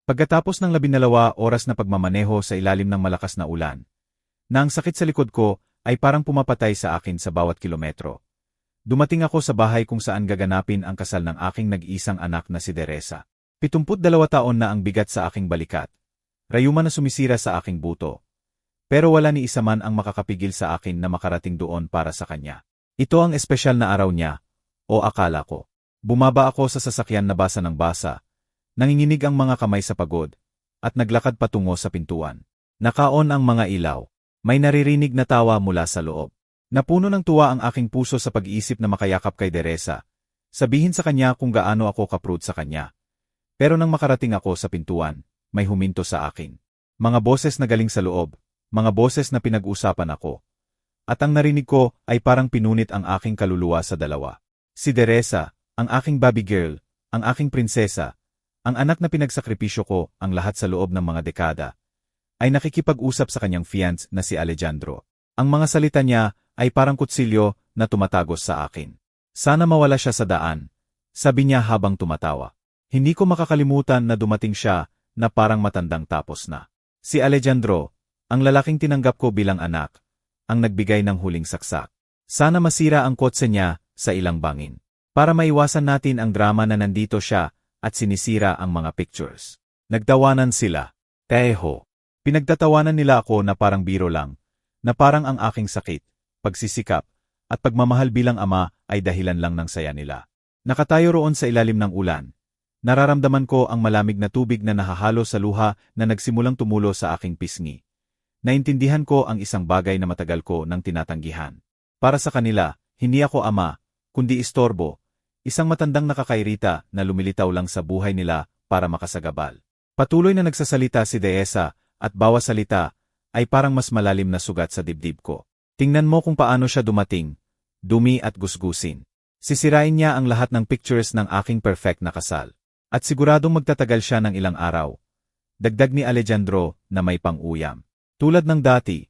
Pagkatapos ng 12 oras na pagmamaneho sa ilalim ng malakas na ulan, na ang sakit sa likod ko ay parang pumapatay sa akin sa bawat kilometro. Dumating ako sa bahay kung saan gaganapin ang kasal ng aking nag-iisang anak na si Teresa. 72 taon na ang bigat sa aking balikat. Rayuma na sumisira sa aking buto. Pero wala ni isa man ang makakapigil sa akin na makarating doon para sa kanya. Ito ang espesyal na araw niya, o akala ko. Bumaba ako sa sasakyan na basa ng basa. Nanginginig ang mga kamay sa pagod, at naglakad patungo sa pintuan. Nakaon ang mga ilaw. May naririnig na tawa mula sa loob. Napuno ng tuwa ang aking puso sa pag-iisip na makayakap kay Teresa. Sabihin sa kanya kung gaano ako kaproud sa kanya. Pero nang makarating ako sa pintuan, may huminto sa akin. Mga boses na galing sa loob, mga boses na pinag-usapan ako. At ang narinig ko ay parang pinunit ang aking kaluluwa sa dalawa. Si Teresa, ang aking baby girl, ang aking prinsesa, ang anak na pinagsakripisyo ko ang lahat sa loob ng mga dekada, ay nakikipag-usap sa kanyang fiance na si Alejandro. Ang mga salita niya ay parang kutsilyo na tumatagos sa akin. Sana mawala siya sa daan, sabi niya habang tumatawa. Hindi ko makakalimutan na dumating siya na parang matandang tapos na. Si Alejandro, ang lalaking tinanggap ko bilang anak, ang nagbigay ng huling saksak. Sana masira ang kotse niya sa ilang bangin. Para maiwasan natin ang drama na nandito siya at sinisira ang mga pictures. Nagtawanan sila. Teho. Pinagtatawanan nila ako na parang biro lang, na parang ang aking sakit, pagsisikap, at pagmamahal bilang ama ay dahilan lang ng saya nila. Nakatayo roon sa ilalim ng ulan. Nararamdaman ko ang malamig na tubig na nahahalo sa luha na nagsimulang tumulo sa aking pisngi. Naintindihan ko ang isang bagay na matagal ko nang tinatanggihan. Para sa kanila, hindi ako ama, kundi istorbo, isang matandang nakakairita na lumilitaw lang sa buhay nila para makasagabal. Patuloy na nagsasalita si Teresa, at bawat salita ay parang mas malalim na sugat sa dibdib ko. Tingnan mo kung paano siya dumating, dumi at gusgusin. Sisirain niya ang lahat ng pictures ng aking perfect na kasal. At siguradong magtatagal siya ng ilang araw. Dagdag ni Alejandro na may pang-uyam. Tulad ng dati,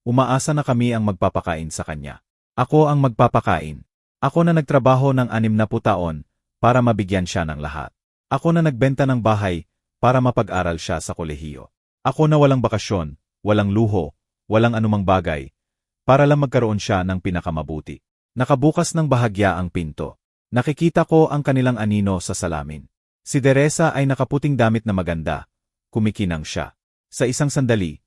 umaasa na kami ang magpapakain sa kanya. Ako ang magpapakain. Ako na nagtrabaho ng 60 taon para mabigyan siya ng lahat. Ako na nagbenta ng bahay para mapag-aral siya sa kolehiyo. Ako na walang bakasyon, walang luho, walang anumang bagay, para lang magkaroon siya ng pinakamabuti. Nakabukas ng bahagya ang pinto. Nakikita ko ang kanilang anino sa salamin. Si Teresa ay nakaputing damit na maganda. Kumikinang siya. Sa isang sandali,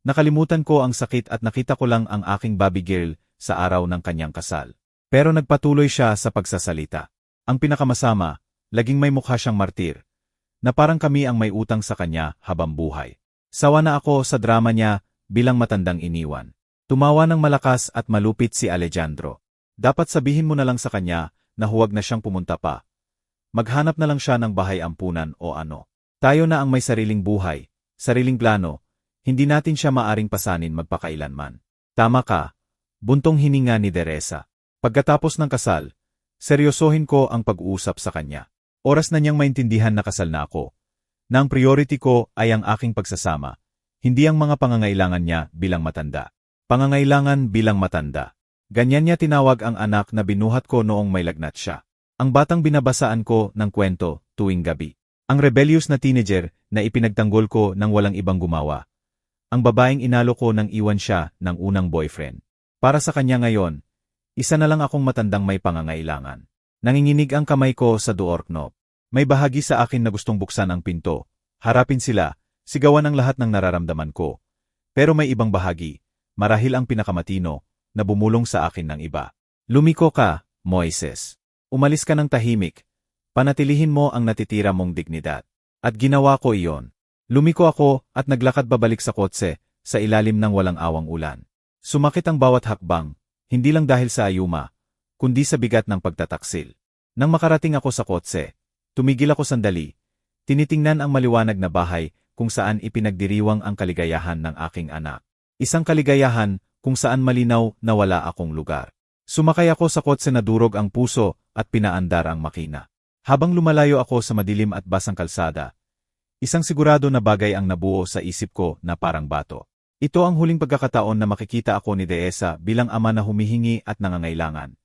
nakalimutan ko ang sakit at nakita ko lang ang aking baby girl sa araw ng kanyang kasal. Pero nagpatuloy siya sa pagsasalita. Ang pinakamasama, laging may mukha siyang martir, na parang kami ang may utang sa kanya habang buhay. Sawa na ako sa drama niya bilang matandang iniwan. Tumawa ng malakas at malupit si Alejandro. Dapat sabihin mo na lang sa kanya na huwag na siyang pumunta pa. Maghanap na lang siya ng bahay ampunan o ano. Tayo na ang may sariling buhay, sariling plano, hindi natin siya maaring pasanin magpakailanman. Tama ka, buntong hininga ni Teresa. Pagkatapos ng kasal, seryosohin ko ang pag-uusap sa kanya. Oras na niyang maintindihan na kasal na ako. Na ang priority ko ay ang aking pagsasama, hindi ang mga pangangailangan niya bilang matanda. Pangangailangan bilang matanda. Ganyan niya tinawag ang anak na binuhat ko noong may lagnat siya. Ang batang binabasaan ko ng kwento tuwing gabi. Ang rebellious na teenager na ipinagtanggol ko nang walang ibang gumawa. Ang babaeng inalo ko nang iwan siya ng unang boyfriend. Para sa kanya ngayon, isa na lang akong matandang may pangangailangan. Nanginginig ang kamay ko sa door knob. May bahagi sa akin na gustong buksan ang pinto, harapin sila, sigawan ang lahat ng nararamdaman ko. Pero may ibang bahagi, marahil ang pinakamatino, na bumulong sa akin ng iba. Lumiko ka, Moises. Umalis ka ng tahimik. Panatilihin mo ang natitira mong dignidad. At ginawa ko iyon. Lumiko ako at naglakad babalik sa kotse, sa ilalim ng walang awang ulan. Sumakit ang bawat hakbang, hindi lang dahil sa ayuma, kundi sa bigat ng pagtataksil. Nang makarating ako sa kotse, tumigil ako sandali, tinitingnan ang maliwanag na bahay kung saan ipinagdiriwang ang kaligayahan ng aking anak. Isang kaligayahan kung saan malinaw na wala akong lugar. Sumakay ako sa kotse na durog ang puso at pinaandar ang makina. Habang lumalayo ako sa madilim at basang kalsada, isang sigurado na bagay ang nabuo sa isip ko na parang bato. Ito ang huling pagkakataon na makikita ako ni Teresa bilang ama na humihingi at nangangailangan.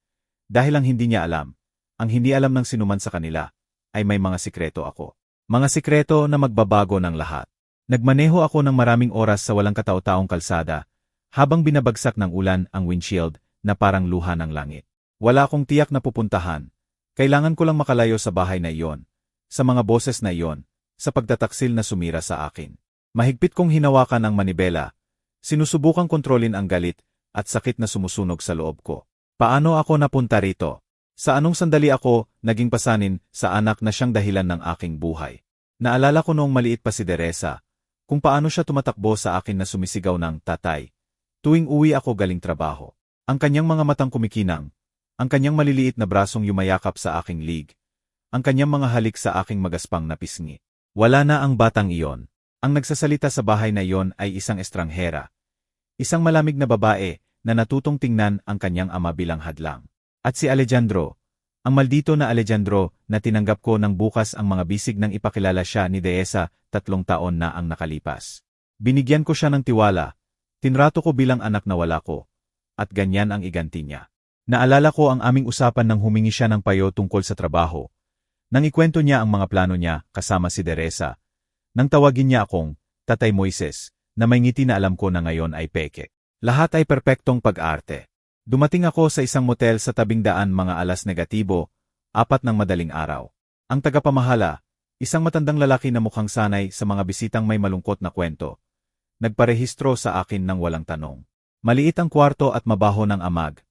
Dahil ang hindi niya alam, ang hindi alam ng sinuman sa kanila, ay may mga sikreto ako. Mga sikreto na magbabago ng lahat. Nagmaneho ako ng maraming oras sa walang katao-taong kalsada, habang binabagsak ng ulan ang windshield na parang luha ng langit. Wala akong tiyak na pupuntahan. Kailangan ko lang makalayo sa bahay na iyon, sa mga boses na iyon, sa pagtataksil na sumira sa akin. Mahigpit kong hinawakan ang manibela. Sinusubukang kontrolin ang galit at sakit na sumusunog sa loob ko. Paano ako napunta rito? Sa anong sandali ako naging pasanin sa anak na siyang dahilan ng aking buhay? Naalala ko noong maliit pa si Teresa, kung paano siya tumatakbo sa akin na sumisigaw ng tatay. Tuwing uwi ako galing trabaho. Ang kanyang mga matang kumikinang, ang kanyang maliliit na brasong yumayakap sa aking lig, ang kanyang mga halik sa aking magaspang na pisngi. Wala na ang batang iyon. Ang nagsasalita sa bahay na iyon ay isang estranghera. Isang malamig na babae na natutong tingnan ang kanyang ama bilang hadlang. At si Alejandro, ang maldito na Alejandro na tinanggap ko ng bukas ang mga bisig nang ipakilala siya ni Dehesa 3 taon na ang nakalipas. Binigyan ko siya ng tiwala, tinrato ko bilang anak na wala ko, at ganyan ang iganti niya. Naalala ko ang aming usapan nang humingi siya ng payo tungkol sa trabaho. Nang ikwento niya ang mga plano niya kasama si Teresa. Nang tawagin niya akong Tatay Moises, na may ngiti na alam ko na ngayon ay peke. Lahat ay perpektong pag-arte. Dumating ako sa isang motel sa tabing daan mga alas negatibo, 4 ng madaling araw. Ang tagapamahala, isang matandang lalaki na mukhang sanay sa mga bisitang may malungkot na kwento, nagparehistro sa akin ng walang tanong. Maliit ang kwarto at mabaho ng amag,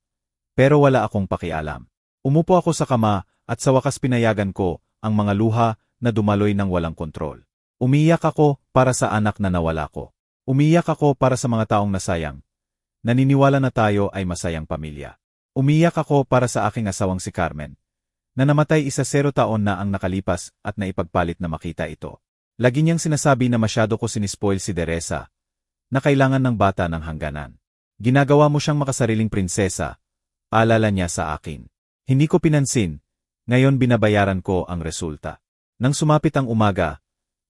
pero wala akong pakialam. Umupo ako sa kama at sa wakas pinayagan ko ang mga luha na dumaloy ng walang kontrol. Umiyak ako para sa anak na nawala ko. Umiyak ako para sa mga taong nasayang. Naniniwala na tayo ay masayang pamilya. Umiyak ako para sa aking asawang si Carmen, na namatay 0 taon na ang nakalipas at naipagpalit na makita ito. Lagi niyang sinasabi na masyado ko sinispoil si Teresa, na kailangan ng bata ng hangganan. Ginagawa mo siyang makasariling prinsesa, paalala niya sa akin. Hindi ko pinansin, ngayon binabayaran ko ang resulta. Nang sumapit ang umaga,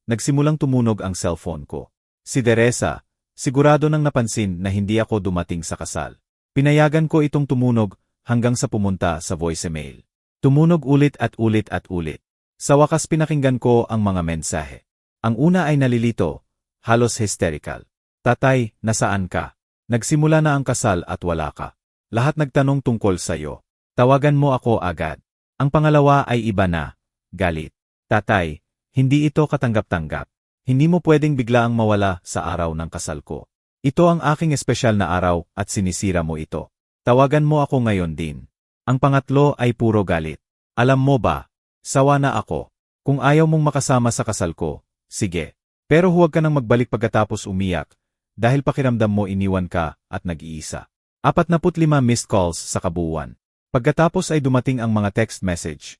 nagsimulang tumunog ang cellphone ko. Si Teresa, sigurado nang napansin na hindi ako dumating sa kasal. Pinayagan ko itong tumunog hanggang sa pumunta sa voicemail. Tumunog ulit at ulit at ulit. Sa wakas pinakinggan ko ang mga mensahe. Ang una ay nalilito, halos hysterical. Tatay, nasaan ka? Nagsimula na ang kasal at wala ka. Lahat nagtanong tungkol sa'yo. Tawagan mo ako agad. Ang pangalawa ay iba na, galit. Tatay, hindi ito katanggap-tanggap. Hindi mo pwedeng biglaang mawala sa araw ng kasal ko. Ito ang aking espesyal na araw at sinisira mo ito. Tawagan mo ako ngayon din. Ang pangatlo ay puro galit. Alam mo ba, sawa na ako. Kung ayaw mong makasama sa kasal ko, sige. Pero huwag ka nang magbalik pagkatapos umiyak, dahil pakiramdam mo iniwan ka at nag-iisa. 45 missed calls sa kabuuan. Pagkatapos ay dumating ang mga text message.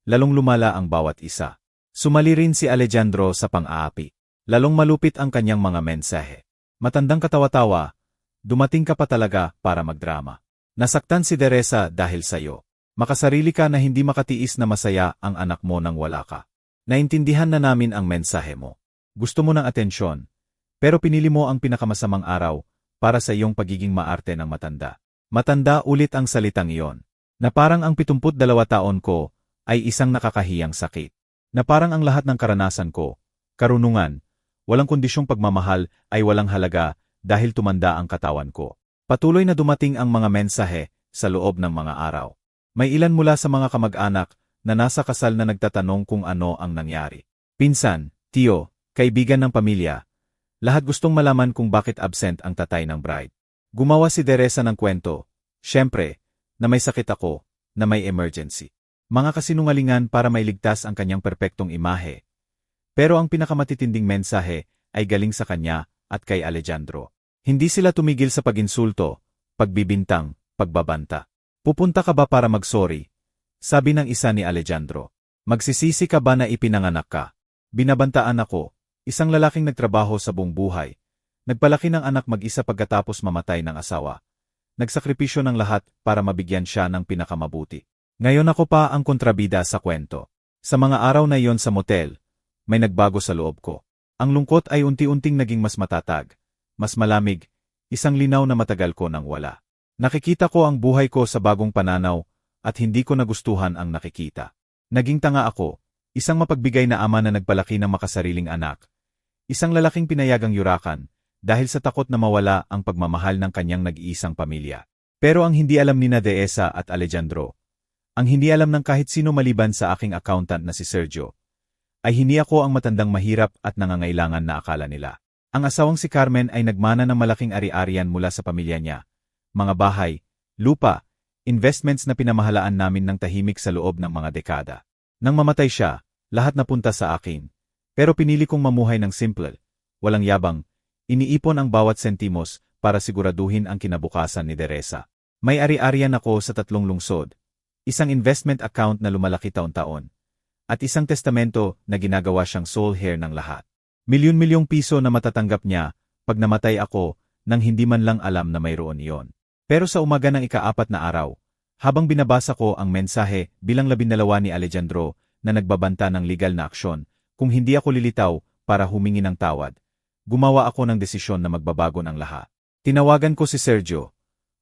Lalong lumala ang bawat isa. Sumali rin si Alejandro sa pang-aapi. Lalong malupit ang kanyang mga mensahe. Matandang katawa-tawa, dumating ka pa talaga para magdrama. Nasaktan si Teresa dahil sa'yo. Makasarili ka na hindi makatiis na masaya ang anak mo nang wala ka. Naintindihan na namin ang mensahe mo. Gusto mo ng atensyon, pero pinili mo ang pinakamasamang araw para sa iyong pagiging maarte ng matanda. Matanda ulit ang salitang iyon, na parang ang 72 taon ko ay isang nakakahiyang sakit. Na parang ang lahat ng karanasan ko, karunungan, walang kondisyong pagmamahal ay walang halaga dahil tumanda ang katawan ko. Patuloy na dumating ang mga mensahe sa loob ng mga araw. May ilan mula sa mga kamag-anak na nasa kasal na nagtatanong kung ano ang nangyari. Pinsan, tiyo, kaibigan ng pamilya, lahat gustong malaman kung bakit absent ang tatay ng bride. Gumawa si Teresa ng kwento, syempre, na may sakit ako, na may emergency. Mga kasinungalingan para mailigtas ang kanyang perpektong imahe. Pero ang pinakamatitinding mensahe ay galing sa kanya at kay Alejandro. Hindi sila tumigil sa pag-insulto, pagbibintang, pagbabanta. Pupunta ka ba para mag-sorry? Sabi ng isa ni Alejandro. Magsisisi ka ba na ipinanganak ka? Binabantaan ako, isang lalaking nagtrabaho sa buong buhay. Nagpalaki ng anak mag-isa pagkatapos mamatay ng asawa. Nagsakripisyo ng lahat para mabigyan siya ng pinakamabuti. Ngayon ako pa ang kontrabida sa kwento. Sa mga araw na iyon sa motel, may nagbago sa loob ko. Ang lungkot ay unti-unting naging mas matatag, mas malamig, isang linaw na matagal ko nang wala. Nakikita ko ang buhay ko sa bagong pananaw at hindi ko nagustuhan ang nakikita. Naging tanga ako, Isang mapagbigay na ama na nagpalaki ng makasariling anak. Isang lalaking pinayagang yurakan dahil sa takot na mawala ang pagmamahal ng kanyang nag-iisang pamilya. Pero ang hindi alam ni Dehesa at Alejandro, ang hindi alam ng kahit sino maliban sa aking accountant na si Sergio, ay hindi ako ang matandang mahirap at nangangailangan na akala nila. Ang asawang si Carmen ay nagmana ng malaking ari-arian mula sa pamilya niya, mga bahay, lupa, investments na pinamahalaan namin ng tahimik sa loob ng mga dekada. Nang mamatay siya, lahat napunta sa akin. Pero pinili kong mamuhay ng simple, walang yabang, iniipon ang bawat sentimos para siguraduhin ang kinabukasan ni Dehesa. May ari-arian ako sa 3 lungsod, isang investment account na lumalaki taon-taon, at isang testamento na ginagawa siyang sole heir ng lahat. Milyon-milyong piso na matatanggap niya pag namatay ako nang hindi man lang alam na mayroon iyon. Pero sa umaga ng ika-4 na araw, habang binabasa ko ang mensahe bilang 12 ni Alejandro na nagbabanta ng legal na aksyon, kung hindi ako lilitaw para humingi ng tawad, gumawa ako ng desisyon na magbabago ng lahat. Tinawagan ko si Sergio,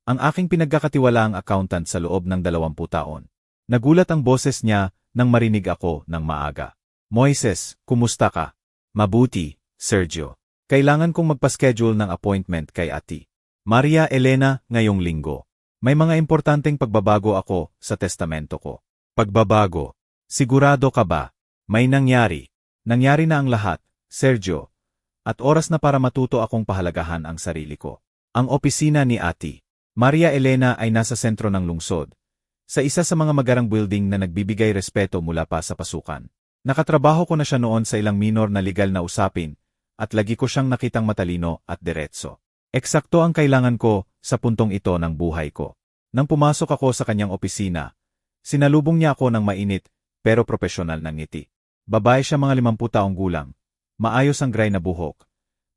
ang aking pinagkakatiwalaang accountant sa loob ng 20 taon. Nagulat ang boses niya nang marinig ako ng maaga. Moises, kumusta ka? Mabuti, Sergio. Kailangan kong magpa-schedule ng appointment kay Ate Maria Elena ngayong linggo. May mga importanteng pagbabago ako sa testamento ko. Pagbabago. Sigurado ka ba? May nangyari. Nangyari na ang lahat, Sergio. At oras na para matuto akong pahalagahan ang sarili ko. Ang opisina ni Ate Maria Elena ay nasa sentro ng lungsod, sa isa sa mga magarang building na nagbibigay respeto mula pa sa pasukan. Nakatrabaho ko na siya noon sa ilang minor na legal na usapin, at lagi ko siyang nakitang matalino at diretso. Eksakto ang kailangan ko sa puntong ito ng buhay ko. Nang pumasok ako sa kanyang opisina, sinalubong niya ako ng mainit pero profesional na ngiti. Babae siya, mga 50 taong gulang, maayos ang gray na buhok,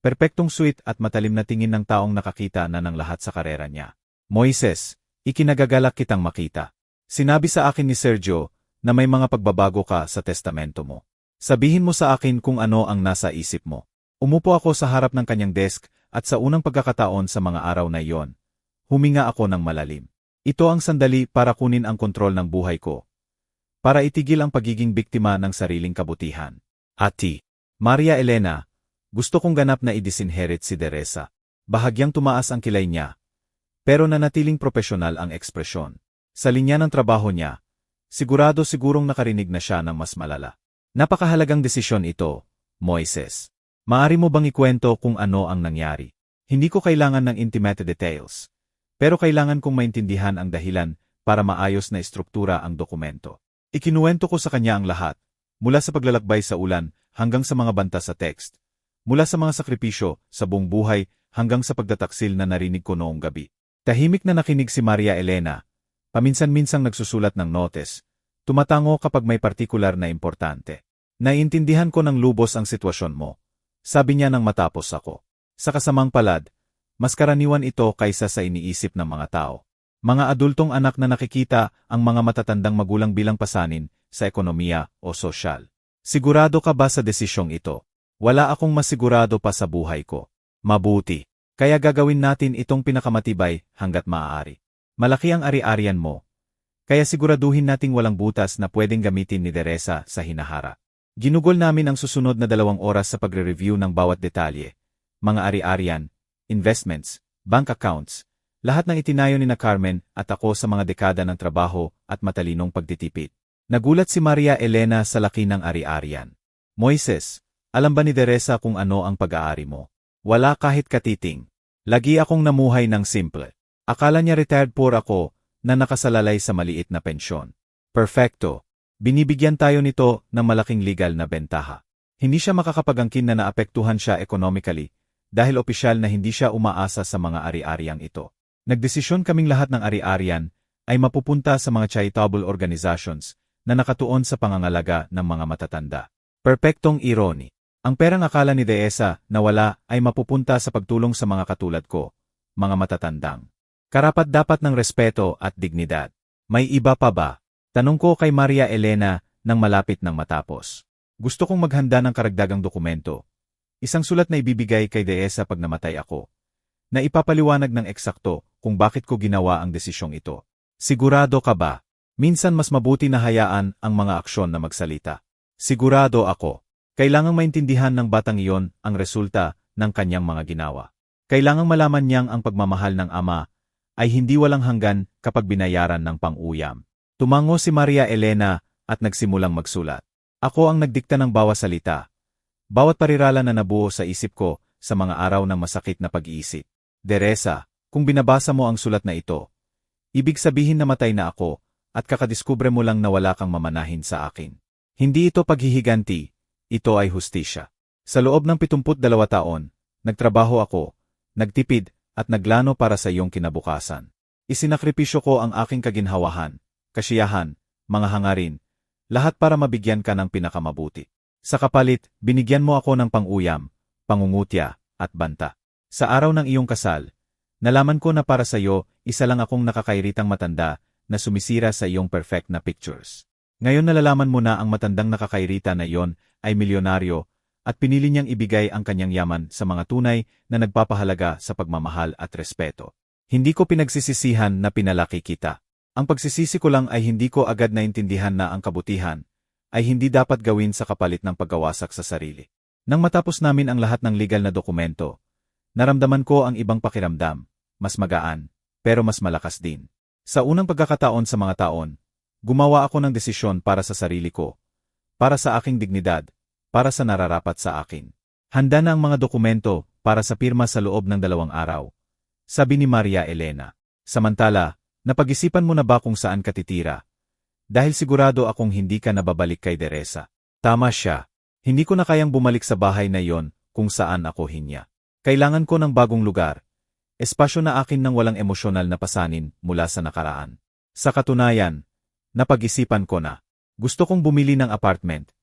perpektong sweet at matalim na tingin ng taong nakakita na ng lahat sa karera niya. Moises, ikinagagalak kitang makita. Sinabi sa akin ni Sergio na may mga pagbabago ka sa testamento mo. Sabihin mo sa akin kung ano ang nasa isip mo. Umupo ako sa harap ng kanyang desk at sa unang pagkakataon sa mga araw na iyon, huminga ako ng malalim. Ito ang sandali para kunin ang kontrol ng buhay ko. Para itigil ang pagiging biktima ng sariling kabutihan. Ate Maria Elena, gusto kong ganap na i-disinherit si Dehesa. Bahagyang tumaas ang kilay niya, pero nanatiling profesional ang ekspresyon. Sa linya ng trabaho niya, sigurong nakarinig na siya ng mas malala. Napakahalagang desisyon ito, Moises. Maari mo bang ikwento kung ano ang nangyari? Hindi ko kailangan ng intimate details, pero kailangan kong maintindihan ang dahilan para maayos na istruktura ang dokumento. Ikinuwento ko sa kanya ang lahat, mula sa paglalakbay sa ulan hanggang sa mga banta sa text, mula sa mga sakripisyo sa buong buhay hanggang sa pagtataksil na narinig ko noong gabi. Tahimik na nakinig si Maria Elena, paminsan-minsang nagsusulat ng notes, tumatango kapag may partikular na importante. Naiintindihan ko ng lubos ang sitwasyon mo, sabi niya nang matapos ako. Sa kasamang palad, mas karaniwan ito kaysa sa iniisip ng mga tao. Mga adultong anak na nakikita ang mga matatandang magulang bilang pasanin sa ekonomiya o sosyal. Sigurado ka ba sa desisyong ito? Wala akong masigurado pa sa buhay ko. Mabuti. Kaya gagawin natin itong pinakamatibay hanggat maaari. Malaki ang ari-arian mo, kaya siguraduhin nating walang butas na pwedeng gamitin ni Dehesa sa hinahara. Ginugol namin ang susunod na 2 oras sa pagre-review ng bawat detalye, mga ari-arian, investments, bank accounts, lahat ng itinayo ni na Carmen at ako sa mga dekada ng trabaho at matalinong pagtitipid. Nagulat si Maria Elena sa laki ng ari-arian. Moises, alam ba ni Dehesa kung ano ang pag-aari mo? Wala kahit katiting. Lagi akong namuhay ng simple. Akala niya retired poor ako na nakasalalay sa maliit na pensyon. Perfecto. Binibigyan tayo nito ng malaking legal na bentaha. Hindi siya makakapag-angkin na naapektuhan siya economically dahil opisyal na hindi siya umaasa sa mga ari-ariang ito. Nagdesisyon kaming lahat ng ari-arian ay mapupunta sa mga charitable organizations na nakatuon sa pangangalaga ng mga matatanda. Perpektong irony. Ang perang akala ni Dehesa na wala ay mapupunta sa pagtulong sa mga katulad ko, mga matatandang. Karapat-dapat ng respeto at dignidad. May iba pa ba? Tanong ko kay Maria Elena nang malapit ng matapos. Gusto kong maghanda ng karagdagang dokumento. Isang sulat na ibibigay kay Dehesa pag namatay ako, na ipapaliwanag ng eksakto kung bakit ko ginawa ang desisyong ito. Sigurado ka ba? Minsan mas mabuti na hayaan ang mga aksyon na magsalita. Sigurado ako. Kailangang maintindihan ng batang iyon ang resulta ng kanyang mga ginawa. Kailangang malaman niyang ang pagmamahal ng ama ay hindi walang hanggan kapag binayaran ng pang-uyam. Tumango si Maria Elena at nagsimulang magsulat. Ako ang nagdikta ng bawat salita. Bawat parirala na nabuo sa isip ko sa mga araw ng masakit na pag-iisip. Teresa, kung binabasa mo ang sulat na ito, ibig sabihin na matay na ako at kakadiskubre mo lang na wala kang mamanahin sa akin. Hindi ito paghihiganti, ito ay hustisya. Sa loob ng 72 taon, nagtrabaho ako, nagtipid at naglano para sa iyong kinabukasan. Isinakripisyo ko ang aking kaginhawahan, kasiyahan, mga hangarin, lahat para mabigyan ka ng pinakamabuti. Sa kapalit, binigyan mo ako ng pang-uyam, pangungutya, at banta. Sa araw ng iyong kasal, nalaman ko na para sa iyo, isa lang akong nakakairitang matanda na sumisira sa iyong perfect na pictures. Ngayon nalalaman mo na ang matandang nakakairita na iyon ay milyonaryo at pinili niyang ibigay ang kanyang yaman sa mga tunay na nagpapahalaga sa pagmamahal at respeto. Hindi ko pinagsisisihan na pinalaki kita. Ang pagsisisi ko lang ay hindi ko agad naintindihan na ang kabutihan ay hindi dapat gawin sa kapalit ng paggawasak sa sarili. Nang matapos namin ang lahat ng legal na dokumento, naramdaman ko ang ibang pakiramdam, mas magaan, pero mas malakas din. Sa unang pagkakataon sa mga taon, gumawa ako ng desisyon para sa sarili ko, para sa aking dignidad, para sa nararapat sa akin. Handa na ang mga dokumento para sa pirma sa loob ng 2 araw, sabi ni Maria Elena. Samantala, napag-isipan mo na ba kung saan ka titira? Dahil sigurado akong hindi ka nababalik kay Teresa. Tama siya. Hindi ko na kayang bumalik sa bahay na iyon kung saan ako hinya. Kailangan ko ng bagong lugar. Espasyo na akin ng walang emosyonal na pasanin mula sa nakaraan. Sa katunayan, napag-isipan ko na. Gusto kong bumili ng apartment.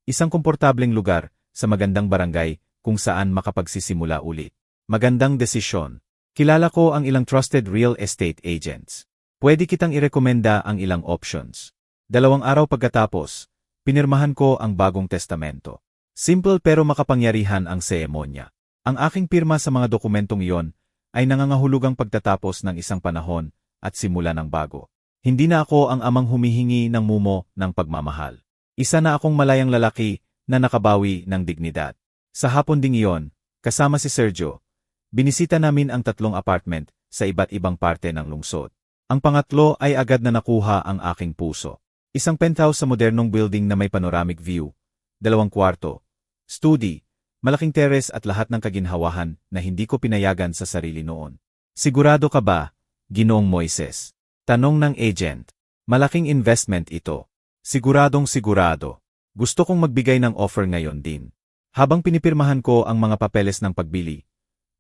Isang komportableng lugar sa magandang barangay kung saan makapagsisimula ulit. Magandang desisyon. Kilala ko ang ilang trusted real estate agents. Pwede kitang irekomenda ang ilang options. 2 araw pagkatapos, pinirmahan ko ang bagong testamento. Simple pero makapangyarihan ang seremonya. Ang aking pirma sa mga dokumentong iyon ay nangangahulugang pagtatapos ng isang panahon at simula ng bago. Hindi na ako ang amang humihingi ng mumo ng pagmamahal. Isa na akong malayang lalaki na nakabawi ng dignidad. Sa hapon ding iyon, kasama si Sergio, binisita namin ang 3 apartment sa iba't ibang parte ng lungsod. Ang pangatlo ay agad na nakuha ang aking puso. Isang penthouse sa modernong building na may panoramic view, 2 kwarto, study, malaking terrace at lahat ng kaginhawahan na hindi ko pinayagan sa sarili noon. Sigurado ka ba, Ginoong Moises? Tanong ng agent. Malaking investment ito. Siguradong sigurado. Gusto kong magbigay ng offer ngayon din. Habang pinipirmahan ko ang mga papeles ng pagbili,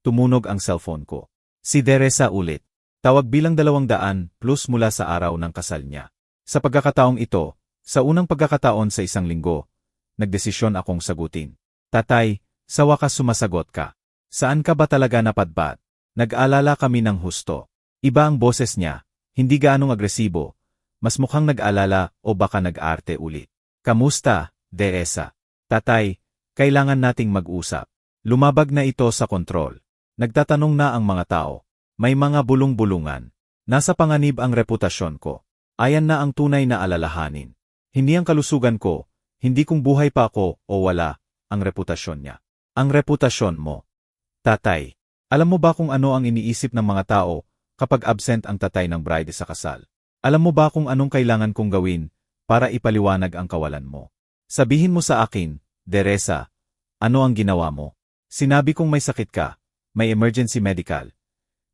tumunog ang cellphone ko. Si Teresa ulit. Tawag bilang 200 plus mula sa araw ng kasal niya. Sa pagkakataong ito, sa unang pagkakataon sa isang linggo, nagdesisyon akong sagutin. Tatay, sa wakas sumasagot ka. Saan ka ba talaga napadpad? Nag-alala kami ng husto. Iba ang boses niya, hindi gaanong agresibo. Mas mukhang nag-alala o baka nag-arte ulit. Kamusta, Teresa? Tatay, kailangan nating mag-usap. Lumabag na ito sa kontrol. Nagtatanong na ang mga tao. May mga bulong-bulungan. Nasa panganib ang reputasyon ko. Ayan na ang tunay na alalahanin. Hindi ang kalusugan ko, hindi kung buhay pa ako o wala, ang reputasyon niya. Ang reputasyon mo. Tatay, alam mo ba kung ano ang iniisip ng mga tao kapag absent ang tatay ng bride sa kasal? Alam mo ba kung anong kailangan kong gawin para ipaliwanag ang kawalan mo? Sabihin mo sa akin, Teresa, ano ang ginawa mo? Sinabi kong may sakit ka, may emergency medical.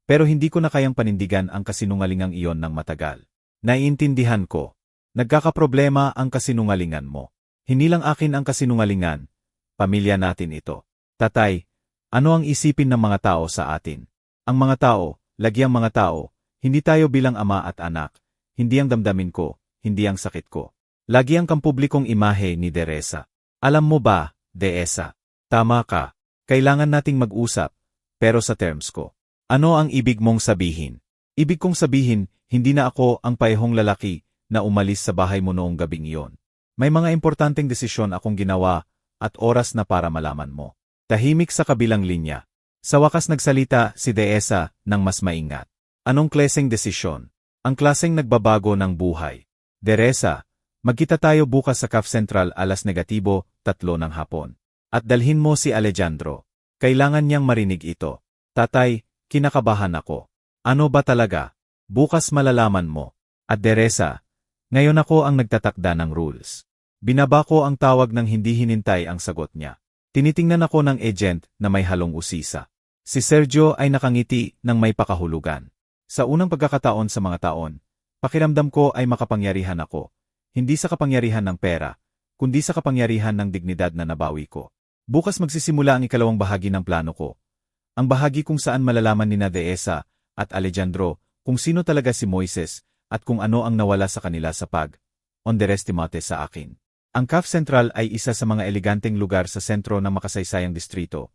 Pero hindi ko na kayang panindigan ang kasinungalingang iyon ng matagal. Naiintindihan ko. Nagkakaproblema ang kasinungalingan mo. Hindi lang akin ang kasinungalingan, pamilya natin ito. Tatay, ano ang isipin ng mga tao sa atin? Ang mga tao, lagi ang mga tao, hindi tayo bilang ama at anak. Hindi ang damdamin ko, hindi ang sakit ko. Lagi ang kampublikong imahe ni Teresa. Alam mo ba, Teresa? Tama ka. Kailangan nating mag-usap, pero sa terms ko. Ano ang ibig mong sabihin? Ibig kong sabihin, hindi na ako ang paehong lalaki na umalis sa bahay mo noong gabing iyon. May mga importanteng desisyon akong ginawa at oras na para malaman mo. Tahimik sa kabilang linya. Sa wakas nagsalita si Teresa ng mas maingat. Anong klaseng desisyon? Ang klaseng nagbabago ng buhay. Teresa, Magkita tayo bukas sa Cafe Central -3 ng hapon. At dalhin mo si Alejandro. Kailangan niyang marinig ito. Tatay, kinakabahan ako. Ano ba talaga? Bukas malalaman mo. At Teresa, ngayon ako ang nagtatakda ng rules. Binaba ko ang tawag nang hindi hinintay ang sagot niya. Tinitingnan ako ng agent na may halong usisa. Si Sergio ay nakangiti ng may pakahulugan. Sa unang pagkakataon sa mga taon, pakiramdam ko ay makapangyarihan ako. Hindi sa kapangyarihan ng pera, kundi sa kapangyarihan ng dignidad na nabawi ko. Bukas magsisimula ang ikalawang bahagi ng plano ko. Ang bahagi kung saan malalaman ni Teresa at Alejandro kung sino talaga si Moises at kung ano ang nawala sa kanila sa pag-underestimate sa akin. Ang Cafe Central ay isa sa mga eleganteng lugar sa sentro ng makasaysayang distrito.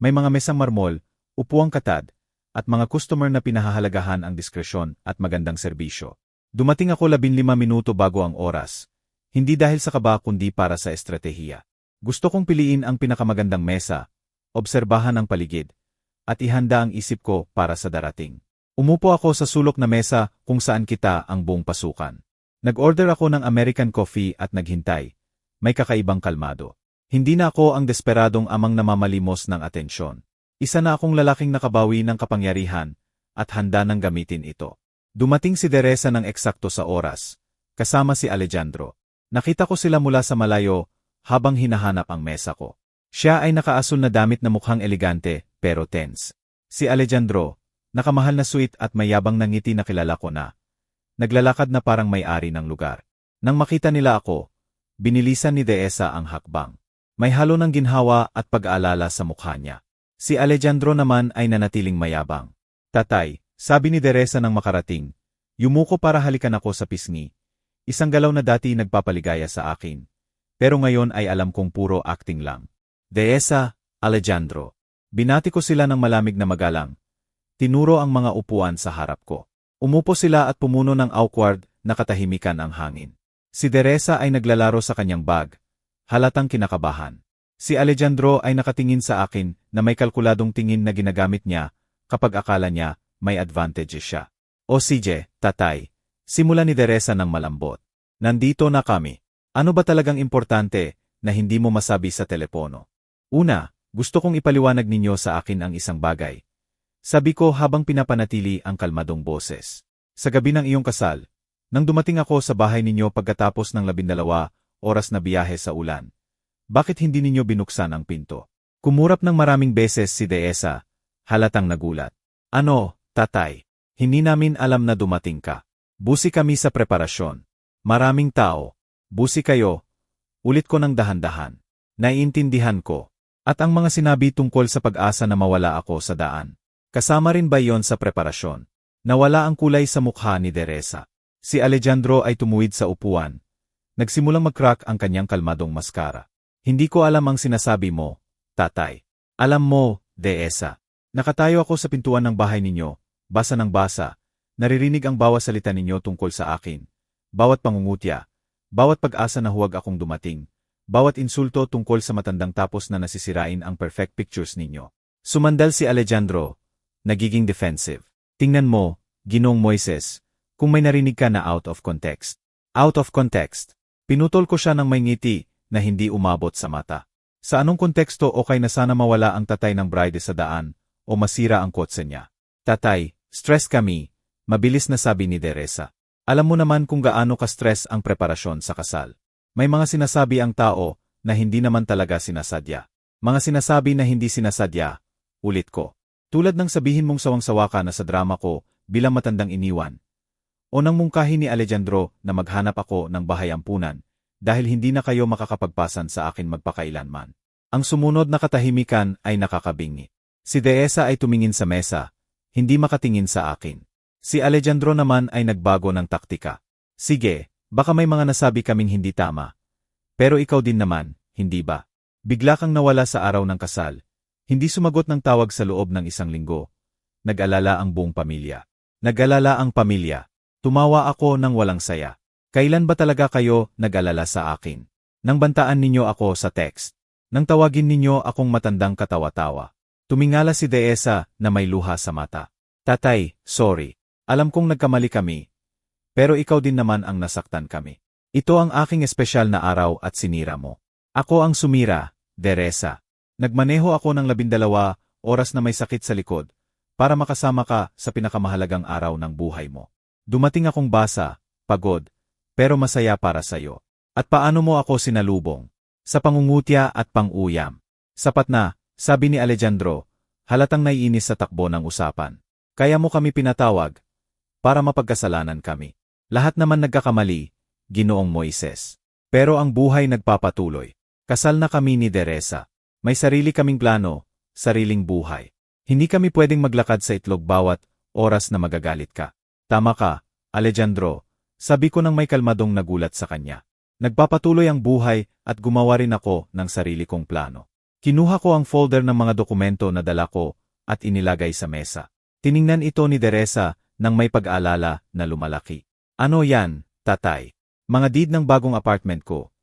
May mga mesang marmol, upuang katad, at mga customer na pinahahalagahan ang diskresyon at magandang serbisyo. Dumating ako 15 minuto bago ang oras. Hindi dahil sa kaba kundi para sa estratehiya. Gusto kong piliin ang pinakamagandang mesa, obserbahan ang paligid, at ihanda ang isip ko para sa darating. Umupo ako sa sulok na mesa kung saan kita ang buong pasukan. Nag-order ako ng American coffee at naghintay. May kakaibang kalmado. Hindi na ako ang desperadong amang namamalimos ng atensyon. Isa na akong lalaking nakabawi ng kapangyarihan at handa nang gamitin ito. Dumating si Teresa ng eksakto sa oras, kasama si Alejandro. Nakita ko sila mula sa malayo habang hinahanap ang mesa ko. Siya ay nakaasul na damit na mukhang elegante pero tense. Si Alejandro, nakamahal na suit at mayabang na ngiti na kilala ko na. Naglalakad na parang may-ari ng lugar. Nang makita nila ako, binilisan ni Teresa ang hakbang. May halo ng ginhawa at pag-aalala sa mukha niya. Si Alejandro naman ay nanatiling mayabang. Tatay, sabi ni Teresa nang makarating, yumuko para halikan ako sa pisngi. Isang galaw na dati nagpapaligaya sa akin. Pero ngayon ay alam kong puro acting lang. Teresa, Alejandro. Binati ko sila ng malamig na magalang. Tinuro ang mga upuan sa harap ko. Umupo sila at pumuno ng awkward na katahimikan ang hangin. Si Teresa ay naglalaro sa kanyang bag, halatang kinakabahan. Si Alejandro ay nakatingin sa akin na may kalkuladong tingin na ginagamit niya kapag akala niya may advantage siya. O sige, tatay, simula ni Teresa ng malambot. Nandito na kami. Ano ba talagang importante na hindi mo masabi sa telepono? Una, gusto kong ipaliwanag ninyo sa akin ang isang bagay. Sabi ko habang pinapanatili ang kalmadong boses. Sa gabi ng iyong kasal, nang dumating ako sa bahay ninyo pagkatapos ng 12 oras na biyahe sa ulan, bakit hindi ninyo binuksan ang pinto? Kumurap ng maraming beses si Teresa, halatang nagulat. Ano, tatay? Hindi namin alam na dumating ka. Busi kami sa preparasyon. Maraming tao. Busi kayo. Ulit ko ng dahan-dahan. Naiintindihan ko. At ang mga sinabi tungkol sa pag-asa na mawala ako sa daan. Kasama rin ba yon sa preparasyon? Nawala ang kulay sa mukha ni Teresa. Si Alejandro ay tumuwid sa upuan. Nagsimulang mag-crack ang kanyang kalmadong maskara. Hindi ko alam ang sinasabi mo, tatay. Alam mo, Teresa. Nakatayo ako sa pintuan ng bahay ninyo, basa ng basa, naririnig ang bawat salita ninyo tungkol sa akin. Bawat pangungutya, bawat pag-asa na huwag akong dumating, bawat insulto tungkol sa matandang tapos na nasisirain ang perfect pictures ninyo. Sumandal si Alejandro. Nagiging defensive. Tingnan mo, Ginoong Moises, kung may narinig ka na out of context. Out of context. Pinutol ko siya ng may ngiti na hindi umabot sa mata. Sa anong konteksto okay na sana mawala ang tatay ng bride sa daan o masira ang kotse niya? Tatay, stress kami, mabilis na sabi ni Teresa. Alam mo naman kung gaano ka-stress ang preparasyon sa kasal. May mga sinasabi ang tao na hindi naman talaga sinasadya. Mga sinasabi na hindi sinasadya, ulit ko. Tulad ng sabihin mong sawang-sawa ka na sa drama ko bilang matandang iniwan. O nang mungkahi ni Alejandro na maghanap ako ng bahay ampunan dahil hindi na kayo makakapagpasan sa akin magpakailanman. Ang sumunod na katahimikan ay nakakabingi. Si Teresa ay tumingin sa mesa, hindi makatingin sa akin. Si Alejandro naman ay nagbago ng taktika. Sige, baka may mga nasabi kaming hindi tama. Pero ikaw din naman, hindi ba? Bigla kang nawala sa araw ng kasal. Hindi sumagot ng tawag sa loob ng 1 linggo. Nag-alala ang buong pamilya. Nag-alala ang pamilya. Tumawa ako ng walang saya. Kailan ba talaga kayo nag-alala sa akin? Nang bantaan ninyo ako sa text. Nang tawagin ninyo akong matandang katawa-tawa. Tumingala si Teresa na may luha sa mata. Tatay, sorry. Alam kong nagkamali kami. Pero ikaw din naman ang nasaktan kami. Ito ang aking espesyal na araw at sinira mo. Ako ang sumira, Deresa. Nagmaneho ako ng 12 oras na may sakit sa likod para makasama ka sa pinakamahalagang araw ng buhay mo. Dumating akong basa, pagod, pero masaya para sayo. At paano mo ako sinalubong? Sa pangungutya at pang-uyam. Sapat na, sabi ni Alejandro, halatang naiinis sa takbo ng usapan. Kaya mo kami pinatawag para mapagkasalanan kami. Lahat naman nagkakamali, Ginoong Moises. Pero ang buhay nagpapatuloy. Kasal na kami ni Deresa. May sarili kaming plano, sariling buhay. Hindi kami pwedeng maglakad sa itlog bawat oras na magagalit ka. Tama ka, Alejandro, sabi ko nang may kalmadong nagulat sa kanya. Nagpapatuloy ang buhay at gumawa rin ako ng sarili kong plano. Kinuha ko ang folder ng mga dokumento na dala ko at inilagay sa mesa. Tiningnan ito ni Deresa nang may pag-aalala na lumalaki. Ano yan, tatay? Mga deed ng bagong apartment ko.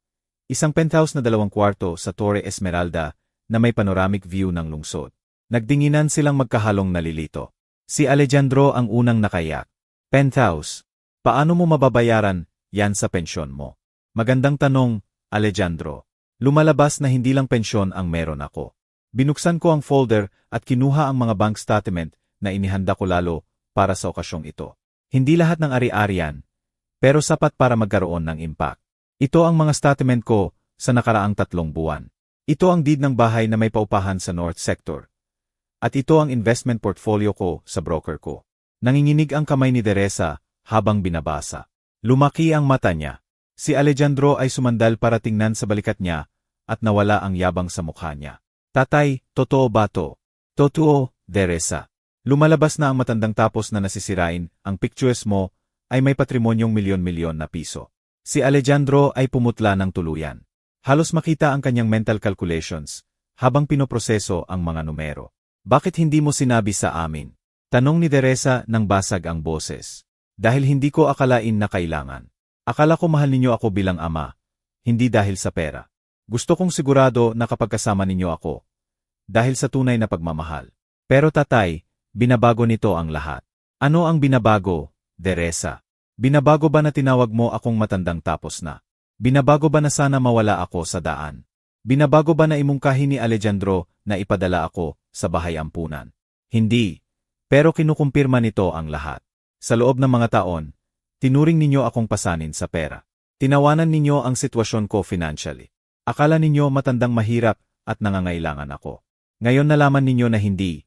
Isang penthouse na 2 kwarto sa Torre Esmeralda na may panoramic view ng lungsod. Nagdinginan silang magkahalong nalilito. Si Alejandro ang unang nakayak. Penthouse. Paano mo mababayaran yan sa pensyon mo? Magandang tanong, Alejandro. Lumalabas na hindi lang pensyon ang meron ako. Binuksan ko ang folder at kinuha ang mga bank statement na inihanda ko lalo para sa okasyong ito. Hindi lahat ng ari-arian, pero sapat para magkaroon ng impact. Ito ang mga statement ko sa nakaraang 3 buwan. Ito ang deed ng bahay na may paupahan sa North Sector. At ito ang investment portfolio ko sa broker ko. Nanginginig ang kamay ni Deresa habang binabasa. Lumaki ang mata niya. Si Alejandro ay sumandal para tingnan sa balikat niya at nawala ang yabang sa mukha niya. Tatay, totoo ba to? Totoo, Deresa. Lumalabas na ang matandang tapos na nasisirain, ang pictures mo ay may patrimonyong milyon-milyon na piso. Si Alejandro ay pumutla ng tuluyan. Halos makita ang kanyang mental calculations habang pinoproseso ang mga numero. Bakit hindi mo sinabi sa amin? Tanong ni Deresa nang basag ang boses. Dahil hindi ko akalain na kailangan. Akala ko mahal ninyo ako bilang ama, hindi dahil sa pera. Gusto kong sigurado na kapag kasama ninyo ako, dahil sa tunay na pagmamahal. Pero tatay, binabago nito ang lahat. Ano ang binabago, Deresa? Binabago ba na tinawag mo akong matandang tapos na? Binabago ba na sana mawala ako sa daan? Binabago ba na imungkahi ni Alejandro na ipadala ako sa bahay ampunan? Hindi. Pero kinukumpirma nito ang lahat. Sa loob ng mga taon, tinuring ninyo akong pasanin sa pera. Tinawanan ninyo ang sitwasyon ko financially. Akala ninyo matandang mahirap at nangangailangan ako. Ngayon nalaman ninyo na hindi,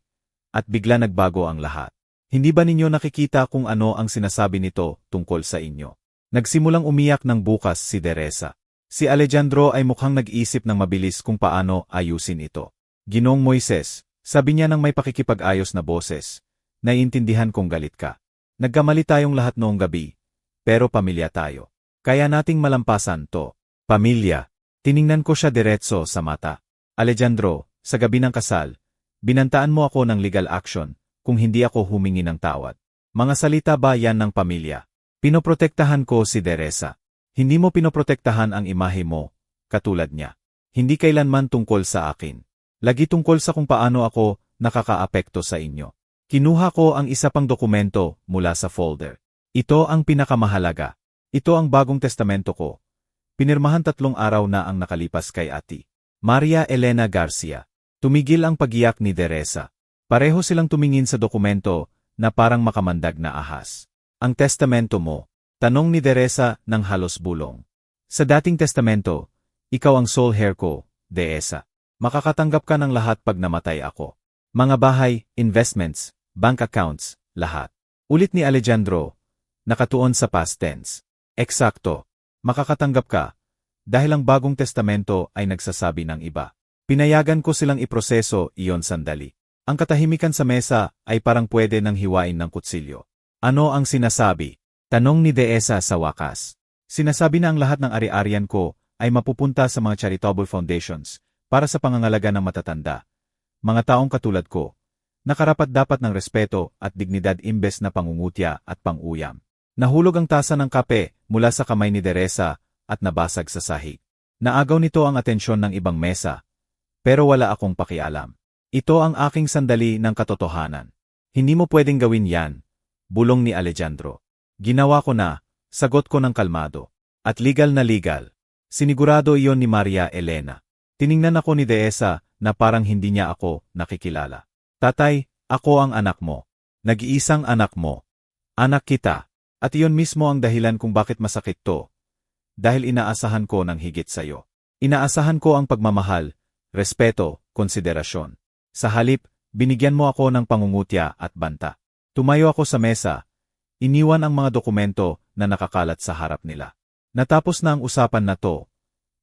at bigla nagbago ang lahat. Hindi ba ninyo nakikita kung ano ang sinasabi nito tungkol sa inyo? Nagsimulang umiyak ng bukas si Deresa. Si Alejandro ay mukhang nag-isip ng mabilis kung paano ayusin ito. Ginoong Moises, sabi niya ng may pakikipag-ayos na boses, naiintindihan kong galit ka. Nagkamali tayong lahat noong gabi, pero pamilya tayo. Kaya nating malampasan to. Pamilya. Tiningnan ko siya diretso sa mata. Alejandro, sa gabi ng kasal, binantaan mo ako ng legal action kung hindi ako humingi ng tawad. Mga salita ba yan ng pamilya? Pinoprotektahan ko si Deresa. Hindi mo pinoprotektahan ang imahe mo, katulad niya. Hindi kailanman tungkol sa akin. Lagi tungkol sa kung paano ako nakakaapekto sa inyo. Kinuha ko ang isa pang dokumento mula sa folder. Ito ang pinakamahalaga. Ito ang bagong testamento ko. Pinirmahan 3 araw na ang nakalipas kay Ate Maria Elena Garcia. Tumigil ang pagiyak ni Deresa. Pareho silang tumingin sa dokumento na parang makamandag na ahas. Ang testamento mo, tanong ni Deresa ng halos bulong. Sa dating testamento, ikaw ang sole heir ko, Deresa. Makakatanggap ka ng lahat pag namatay ako. Mga bahay, investments, bank accounts, lahat. Ulit ni Alejandro, nakatuon sa past tense. Eksakto. Makakatanggap ka, dahil ang bagong testamento ay nagsasabi ng iba. Pinayagan ko silang iproseso iyon sandali. Ang katahimikan sa mesa ay parang pwede nang hiwain ng kutsilyo. Ano ang sinasabi? Tanong ni Deresa sa wakas. Sinasabi na ang lahat ng ari-arian ko ay mapupunta sa mga charitable foundations para sa pangangalaga ng matatanda. Mga taong katulad ko, nakarapat-dapat ng respeto at dignidad imbes na pangungutya at pang-uyam. Nahulog ang tasa ng kape mula sa kamay ni Deresa at nabasag sa sahig. Naagaw nito ang atensyon ng ibang mesa, pero wala akong pakialam. Ito ang aking sandali ng katotohanan. Hindi mo pwedeng gawin yan, bulong ni Alejandro. Ginawa ko na, sagot ko ng kalmado. At legal na legal. Sinigurado iyon ni Maria Elena. Tiningnan ako ni Dehesa na parang hindi niya ako nakikilala. Tatay, ako ang anak mo. Nag-iisang anak mo. Anak kita. At iyon mismo ang dahilan kung bakit masakit to. Dahil inaasahan ko ng higit sayo. Inaasahan ko ang pagmamahal, respeto, konsiderasyon. Sa halip, binigyan mo ako ng pangungutya at banta. Tumayo ako sa mesa. Iniwan ang mga dokumento na nakakalat sa harap nila. Natapos na ang usapan na to.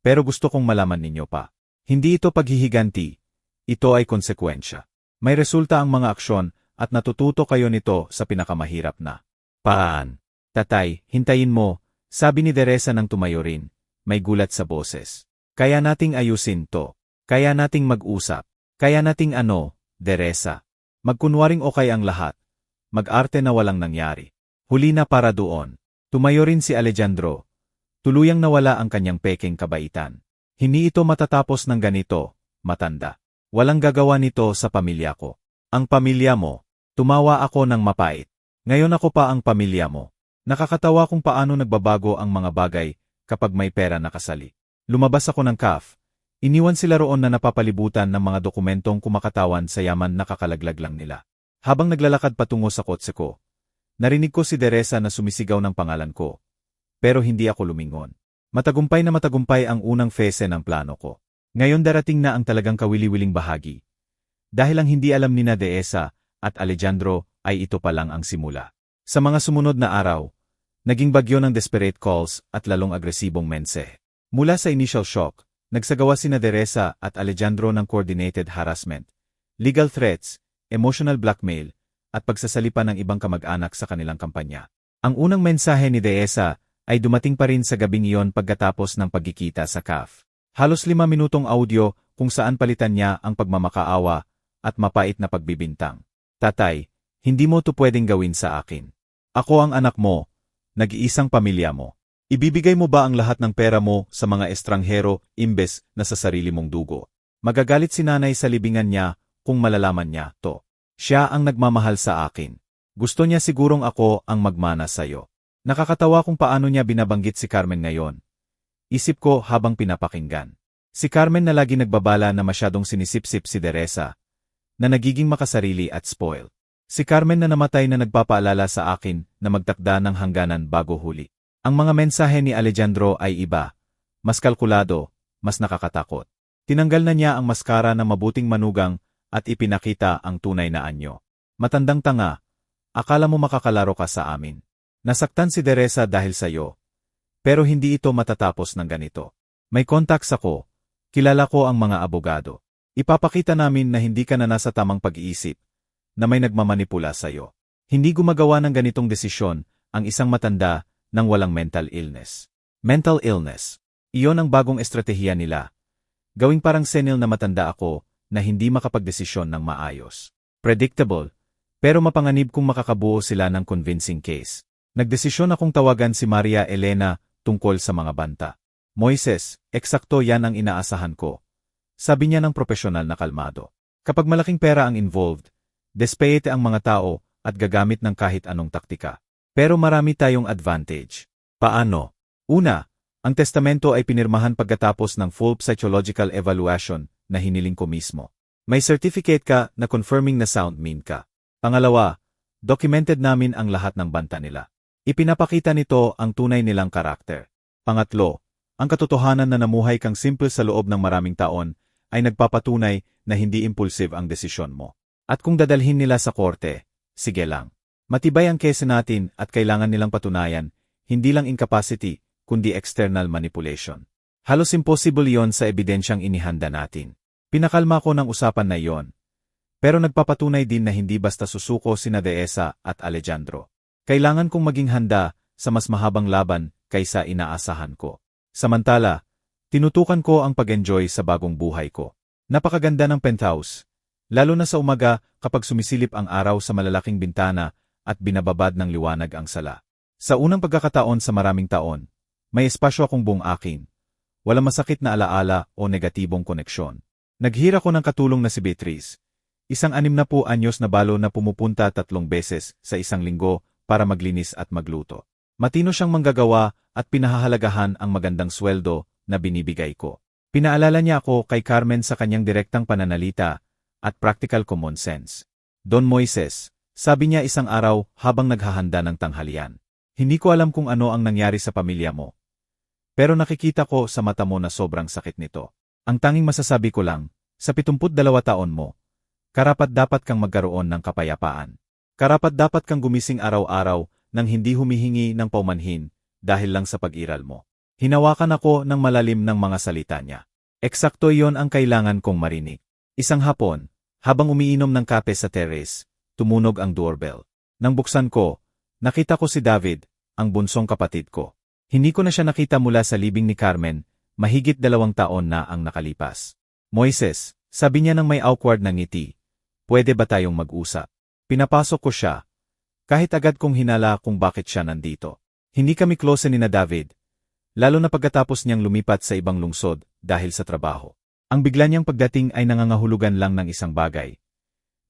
Pero gusto kong malaman ninyo pa. Hindi ito paghihiganti. Ito ay konsekwensya. May resulta ang mga aksyon at natututo kayo nito sa pinakamahirap na paraan. Tatay, hintayin mo, sabi ni Teresa nang tumayo rin. May gulat sa boses. Kaya nating ayusin to. Kaya nating mag-usap. Kaya nating Teresa. Magkunwaring okay ang lahat. Mag-arte na walang nangyari. Huli na para doon. Tumayo rin si Alejandro. Tuluyang nawala ang kanyang peking kabaitan. Hindi ito matatapos ng ganito, matanda. Walang gagawa nito sa pamilya ko. Ang pamilya mo. Tumawa ako ng mapait. Ngayon ako pa ang pamilya mo. Nakakatawa kung paano nagbabago ang mga bagay kapag may pera nakasali. Lumabas ako ng CAF. Iniwan sila roon na napapalibutan ng mga dokumentong kumakatawan sa yaman na kakalaglag lang nila. Habang naglalakad patungo sa kotse ko, narinig ko si Teresa na sumisigaw ng pangalan ko. Pero hindi ako lumingon. Matagumpay na matagumpay ang unang fese ng plano ko. Ngayon darating na ang talagang kawili-wiling bahagi. Dahil ang hindi alam ni Dehesa at Alejandro ay ito pa lang ang simula. Sa mga sumunod na araw, naging bagyo ng desperate calls at lalong agresibong mensahe. Mula sa initial shock, nagsagawa sina Teresa at Alejandro ng coordinated harassment, legal threats, emotional blackmail, at pagsasalipa ng ibang kamag-anak sa kanilang kampanya. Ang unang mensahe ni Dehesa ay dumating pa rin sa gabing iyon pagkatapos ng pagkikita sa CAF. Halos 5 minutong audio kung saan palitan niya ang pagmamakaawa at mapait na pagbibintang. Tatay, hindi mo to pwedeng gawin sa akin. Ako ang anak mo, nag-iisang pamilya mo. Ibibigay mo ba ang lahat ng pera mo sa mga estranghero imbes na sa sarili mong dugo? Magagalit si nanay sa libingan niya kung malalaman niya to. Siya ang nagmamahal sa akin. Gusto niya sigurong ako ang magmana sa'yo. Nakakatawa kung paano niya binabanggit si Carmen ngayon. Isip ko habang pinapakinggan. Si Carmen na lagi nagbabala na masyadong sinisipsip si Teresa, na nagiging makasarili at spoil. Si Carmen na namatay na nagpapaalala sa akin na magtakda ng hangganan bago huli. Ang mga mensahe ni Alejandro ay iba, mas kalkulado, mas nakakatakot. Tinanggal na niya ang maskara na mabuting manugang at ipinakita ang tunay na anyo. Matandang tanga, akala mo makakalaro ka sa amin. Nasaktan si Teresa dahil sa'yo. Pero hindi ito matatapos ng ganito. May contacts ako, kilala ko ang mga abogado. Ipapakita namin na hindi ka na nasa tamang pag-iisip, na may nagmamanipula sa'yo. Hindi gumagawa ng ganitong desisyon ang isang matanda nang walang mental illness. Mental illness. Iyon ang bagong estratehiya nila. Gawing parang senil na matanda ako na hindi makapagdesisyon ng maayos. Predictable, pero mapanganib kung makakabuo sila ng convincing case. Nagdesisyon akong tawagan si Maria Elena tungkol sa mga banta. Moises, eksakto yan ang inaasahan ko. Sabi niya ng profesional na kalmado. Kapag malaking pera ang involved, despete ang mga tao at gagamit ng kahit anong taktika. Pero marami tayong advantage. Paano? Una, ang testamento ay pinirmahan pagkatapos ng full psychological evaluation na hiniling ko mismo. May certificate ka na confirming na sound mean ka. Pangalawa, documented namin ang lahat ng banta nila. Ipinapakita nito ang tunay nilang karakter. Pangatlo, ang katotohanan na namuhay kang simple sa loob ng maraming taon ay nagpapatunay na hindi impulsive ang desisyon mo. At kung dadalhin nila sa korte, sige lang. Matibay ang kese natin at kailangan nilang patunayan, hindi lang incapacity, kundi external manipulation. Halos impossible yon sa ebidensyang inihanda natin. Pinakalma ko ng usapan na iyon. Pero nagpapatunay din na hindi basta susuko sina Dehesa at Alejandro. Kailangan kong maging handa sa mas mahabang laban kaysa inaasahan ko. Samantala, tinutukan ko ang pag-enjoy sa bagong buhay ko. Napakaganda ng penthouse, lalo na sa umaga kapag sumisilip ang araw sa malalaking bintana at binababad ng liwanag ang sala. Sa unang pagkakataon sa maraming taon, may espasyo akong buong akin. Walang masakit na alaala o negatibong koneksyon. Naghira ko ng katulong na si Beatriz, isang 60 anyos na balo na pumupunta 3 beses sa isang linggo para maglinis at magluto. Matino siyang manggagawa at pinahahalagahan ang magandang sweldo na binibigay ko. Pinaalala niya ako kay Carmen sa kanyang direktang pananalita at practical common sense. Don Moises, sabi niya isang araw habang naghahanda ng tanghalian. Hindi ko alam kung ano ang nangyari sa pamilya mo. Pero nakikita ko sa mata mo na sobrang sakit nito. Ang tanging masasabi ko lang, sa 72 taon mo, karapat-dapat kang magkaroon ng kapayapaan. Karapat-dapat kang gumising araw-araw nang hindi humihingi ng paumanhin dahil lang sa pag-iral mo. Hinawakan ako ng malalim ng mga salita niya. Eksakto iyon ang kailangan kong marinig. Isang hapon, habang umiinom ng kape sa terrace, tumunog ang doorbell. Nang buksan ko, nakita ko si David, ang bunsong kapatid ko. Hindi ko na siya nakita mula sa libing ni Carmen, mahigit 2 taon na ang nakalipas. Moises, sabi niya ng may awkward na ngiti, pwede ba tayong mag-usap? Pinapasok ko siya. Kahit agad kong hinala kung bakit siya nandito. Hindi kami close ni na David, lalo na pagkatapos niyang lumipat sa ibang lungsod dahil sa trabaho. Ang bigla niyang pagdating ay nangangahulugan lang ng isang bagay.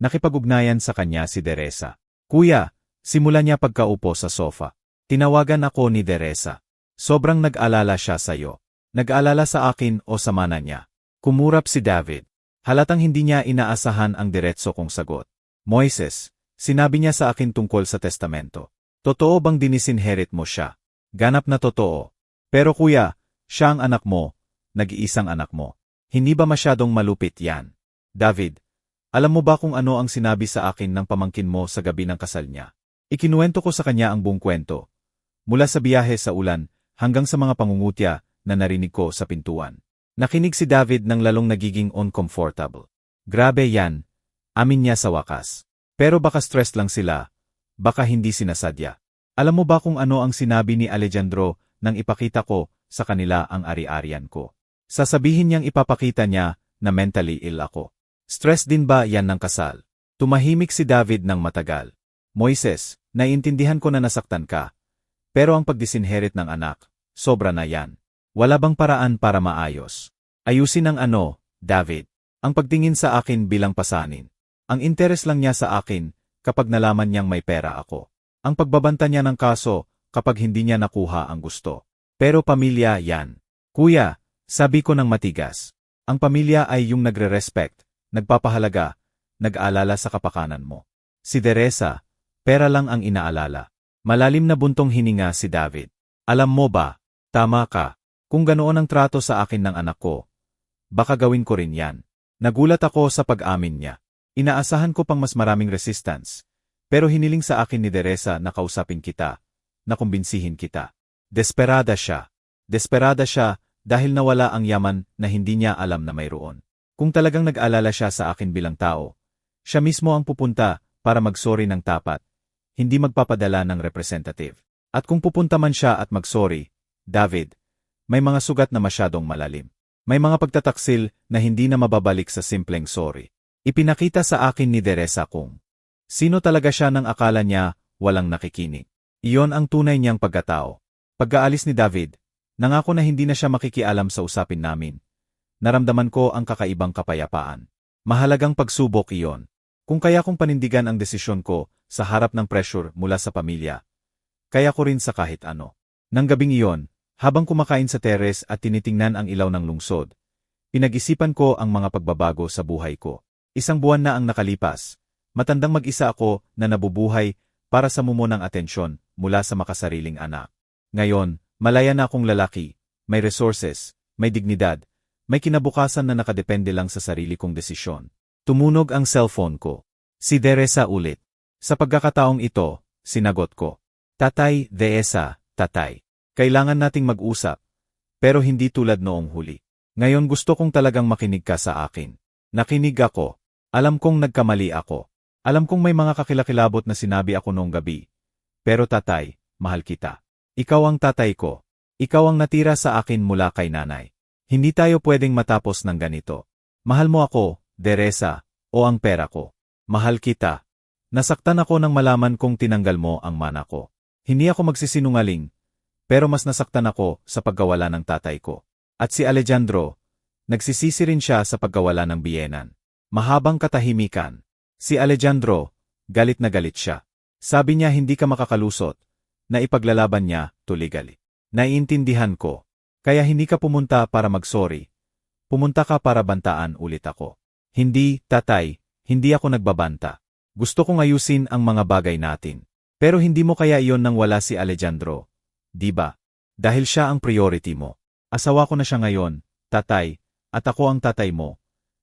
Nakipag-ugnayan sa kanya si Teresa. Kuya, simula niya pagkaupo sa sofa. Tinawagan ako ni Teresa. Sobrang nag-alala siya sa'yo. Nag-alala sa akin o sa mana niya. Kumurap si David. Halatang hindi niya inaasahan ang diretso kong sagot. Moises, sinabi niya sa akin tungkol sa testamento. Totoo bang dinisinherit mo siya? Ganap na totoo. Pero kuya, siya ang anak mo, nag-iisang anak mo. Hindi ba masyadong malupit yan? David, alam mo ba kung ano ang sinabi sa akin ng pamangkin mo sa gabi ng kasal niya? Ikinuwento ko sa kanya ang buong kwento. Mula sa biyahe sa ulan hanggang sa mga pangungutya na narinig ko sa pintuan. Nakinig si David ng lalong nagiging uncomfortable. Grabe yan, amin niya sa wakas. Pero baka stress lang sila, baka hindi sinasadya. Alam mo ba kung ano ang sinabi ni Alejandro nang ipakita ko sa kanila ang ari-arian ko? Sasabihin niyang ipapakita niya na mentally ill ako. Stress din ba yan ng kasal? Tumahimik si David ng matagal. Moises, naiintindihan ko na nasaktan ka. Pero ang pagdisinherit ng anak, sobra na yan. Wala bang paraan para maayos? Ayusin ang ano, David. Ang pagtingin sa akin bilang pasanin. Ang interes lang niya sa akin kapag nalaman niyang may pera ako. Ang pagbabanta niya ng kaso kapag hindi niya nakuha ang gusto. Pero pamilya yan. Kuya, sabi ko ng matigas. Ang pamilya ay yung nagre-respect, nagpapahalaga, nag-aalala sa kapakanan mo. Si Teresa, pera lang ang inaalala. Malalim na buntong hininga si David. Alam mo ba, tama ka. Kung ganoon ang trato sa akin ng anak ko, baka gawin ko rin yan. Nagulat ako sa pag-amin niya. Inaasahan ko pang mas maraming resistance, pero hiniling sa akin ni Teresa na kausapin kita, na kumbinsihin kita. Desperada siya. Desperada siya dahil nawala ang yaman na hindi niya alam na mayroon. Kung talagang nag-alala siya sa akin bilang tao, siya mismo ang pupunta para mag-sorry ng tapat, hindi magpapadala ng representative. At kung pupunta man siya at mag-sorry, David, may mga sugat na masyadong malalim. May mga pagtataksil na hindi na mababalik sa simpleng sorry. Ipinakita sa akin ni Teresa kung sino talaga siya nang akala niya walang nakikinig. Iyon ang tunay niyang pagkatao. Pagkaalis ni David, nangako na hindi na siya makikialam sa usapin namin. Naramdaman ko ang kakaibang kapayapaan. Mahalagang pagsubok iyon. Kung kaya kong panindigan ang desisyon ko sa harap ng pressure mula sa pamilya, kaya ko rin sa kahit ano. Nang gabing iyon, habang kumakain sa terrace at tinitingnan ang ilaw ng lungsod, pinag-isipan ko ang mga pagbabago sa buhay ko. Isang buwan na ang nakalipas. Matandang mag-isa ako na nabubuhay para sa mumo ng atensyon mula sa makasariling anak. Ngayon, malaya na akong lalaki, may resources, may dignidad, may kinabukasan na nakadepende lang sa sarili kong desisyon. Tumunog ang cellphone ko. Si Teresa ulit. Sa pagkakataong ito, sinagot ko. Tatay, Teresa, tatay. Kailangan nating mag-usap, pero hindi tulad noong huli. Ngayon gusto kong talagang makinig ka sa akin. Nakinig ako. Alam kong nagkamali ako. Alam kong may mga kakilakilabot na sinabi ako noong gabi. Pero tatay, mahal kita. Ikaw ang tatay ko. Ikaw ang natira sa akin mula kay nanay. Hindi tayo pwedeng matapos ng ganito. Mahal mo ako, Teresa, o ang pera ko. Mahal kita. Nasaktan ako nang malaman kong tinanggal mo ang mana ko. Hindi ako magsisinungaling. Pero mas nasaktan ako sa pagkawala ng tatay ko. At si Alejandro, nagsisisi rin siya sa pagkawala ng biyenan. Mahabang katahimikan. Si Alejandro, galit na galit siya. Sabi niya hindi ka makakalusot. na ipaglalaban niya to legally. Naiintindihan ko. Kaya hindi ka pumunta para mag-sorry. Pumunta ka para bantaan ulit ako. Hindi, tatay, hindi ako nagbabanta. Gusto kong ayusin ang mga bagay natin. Pero hindi mo kaya iyon nang wala si Alejandro. Di ba? Dahil siya ang priority mo. Asawa ko na siya ngayon, tatay, at ako ang tatay mo.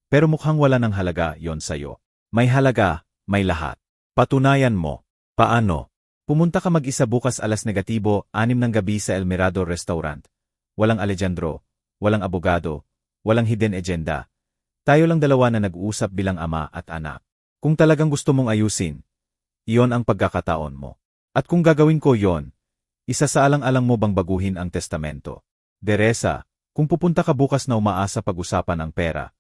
Pero mukhang wala ng halaga yon sa'yo. May halaga, may lahat. Patunayan mo. Paano? Pumunta ka mag-isa bukas 6:00 ng gabi sa El Mirador Restaurant. Walang Alejandro, walang abogado, walang hidden agenda. Tayo lang dalawa na nag-uusap bilang ama at anak. Kung talagang gusto mong ayusin, iyon ang pagkakataon mo. At kung gagawin ko yon, isasaalang-alang mo bang baguhin ang testamento? Deresa, kung pupunta ka bukas na umaasa pag-usapan ang pera,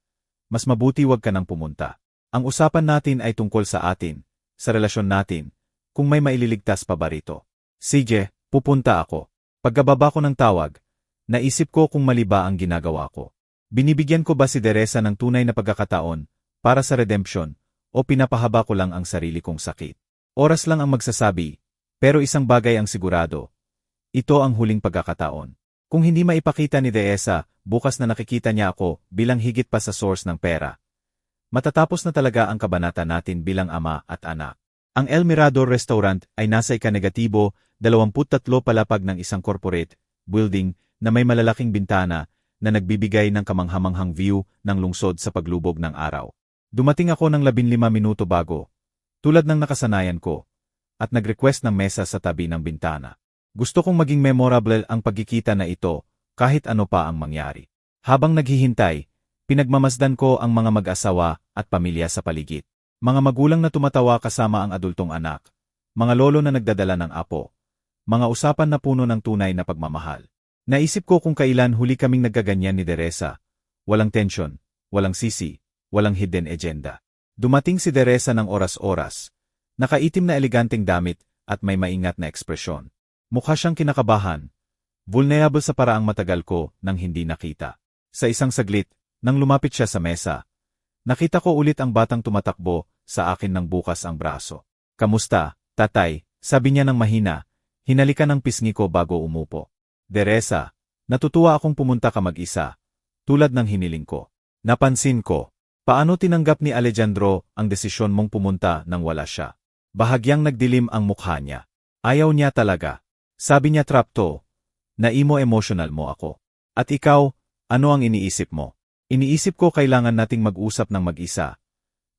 mas mabuti wag ka nang pumunta. Ang usapan natin ay tungkol sa atin, sa relasyon natin, kung may maililigtas pa ba rito. Sige, pupunta ako. Pagkababa ko ng tawag, naisip ko kung mali ba ang ginagawa ko. Binibigyan ko ba si Deresa ng tunay na pagkakataon para sa redemption o pinapahaba ko lang ang sarili kong sakit? Oras lang ang magsasabi, pero isang bagay ang sigurado. Ito ang huling pagkakataon. Kung hindi maipakita ni Deresa, bukas na nakikita niya ako bilang higit pa sa source ng pera, matatapos na talaga ang kabanata natin bilang ama at anak. Ang El Mirador Restaurant ay nasa ika-23 palapag ng isang corporate building na may malalaking bintana na nagbibigay ng kamanghamanghang view ng lungsod sa paglubog ng araw. Dumating ako ng 15 minuto bago, tulad ng nakasanayan ko, at nag-request ng mesa sa tabi ng bintana. Gusto kong maging memorable ang pagkikita na ito kahit ano pa ang mangyari. Habang naghihintay, pinagmamasdan ko ang mga mag-asawa at pamilya sa paligid. Mga magulang na tumatawa kasama ang adultong anak, mga lolo na nagdadala ng apo, mga usapan na puno ng tunay na pagmamahal. Naisip ko kung kailan huli kaming nagkaganyan ni Deresa. Walang tension, walang sisi, walang hidden agenda. Dumating si Deresa ng oras-oras. Nakaitim na eleganteng damit at may maingat na ekspresyon. Mukha siyang kinakabahan, vulnerable sa paraang matagal ko nang hindi nakita. Sa isang saglit, nang lumapit siya sa mesa, nakita ko ulit ang batang tumatakbo sa akin ng bukas ang braso. Kamusta, tatay? Sabi niya ng mahina, hinalikan ng pisngi ko bago umupo. Deresa, natutuwa akong pumunta ka mag-isa, tulad ng hiniling ko. Napansin ko, paano tinanggap ni Alejandro ang desisyon mong pumunta nang wala siya. Bahagyang nagdilim ang mukha niya. Ayaw niya talaga. Sabi niya trap to. Naimo-emotional mo ako. At ikaw, ano ang iniisip mo? Iniisip ko kailangan nating mag-usap ng mag-isa.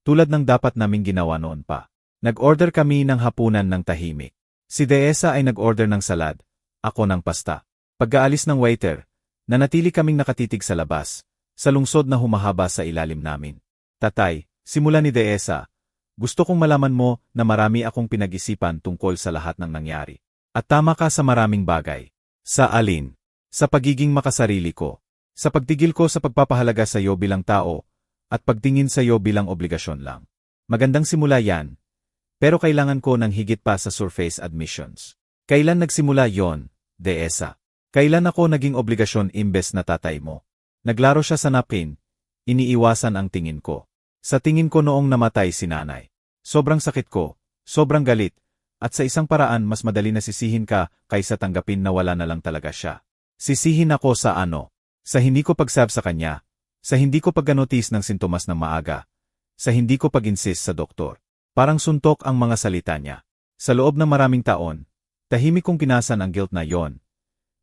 Tulad ng dapat naming ginawa noon pa. Nag-order kami ng hapunan ng tahimik. Si Deresa ay nag-order ng salad, ako ng pasta. Pagkaalis ng waiter, nanatili kaming nakatitig sa labas, sa lungsod na humahaba sa ilalim namin. Tatay, simula ni Deresa, gusto kong malaman mo na marami akong pinag-isipan tungkol sa lahat ng nangyari. At tama ka sa maraming bagay. Sa alin? Sa pagiging makasarili ko. Sa pagtigil ko sa pagpapahalaga sa iyo bilang tao, at pagtingin sa iyo bilang obligasyon lang. Magandang simula yan. Pero kailangan ko ng higit pa sa surface admissions. Kailan nagsimula yon, Deresa? Kailan ako naging obligasyon imbes na tatay mo? Naglaro siya sa napkin, iniiwasan ang tingin ko. Sa tingin ko noong namatay si nanay. Sobrang sakit ko, sobrang galit, at sa isang paraan mas madali na sisihin ka kaysa tanggapin na wala na lang talaga siya. Sisihin ako sa ano? Sa hindi ko pagsab sa kanya, sa hindi ko paganotis ng sintomas ng maaga, sa hindi ko pag-insist sa doktor. Parang suntok ang mga salita niya. Sa loob ng maraming taon, tahimik kong pinasan ang guilt na yon.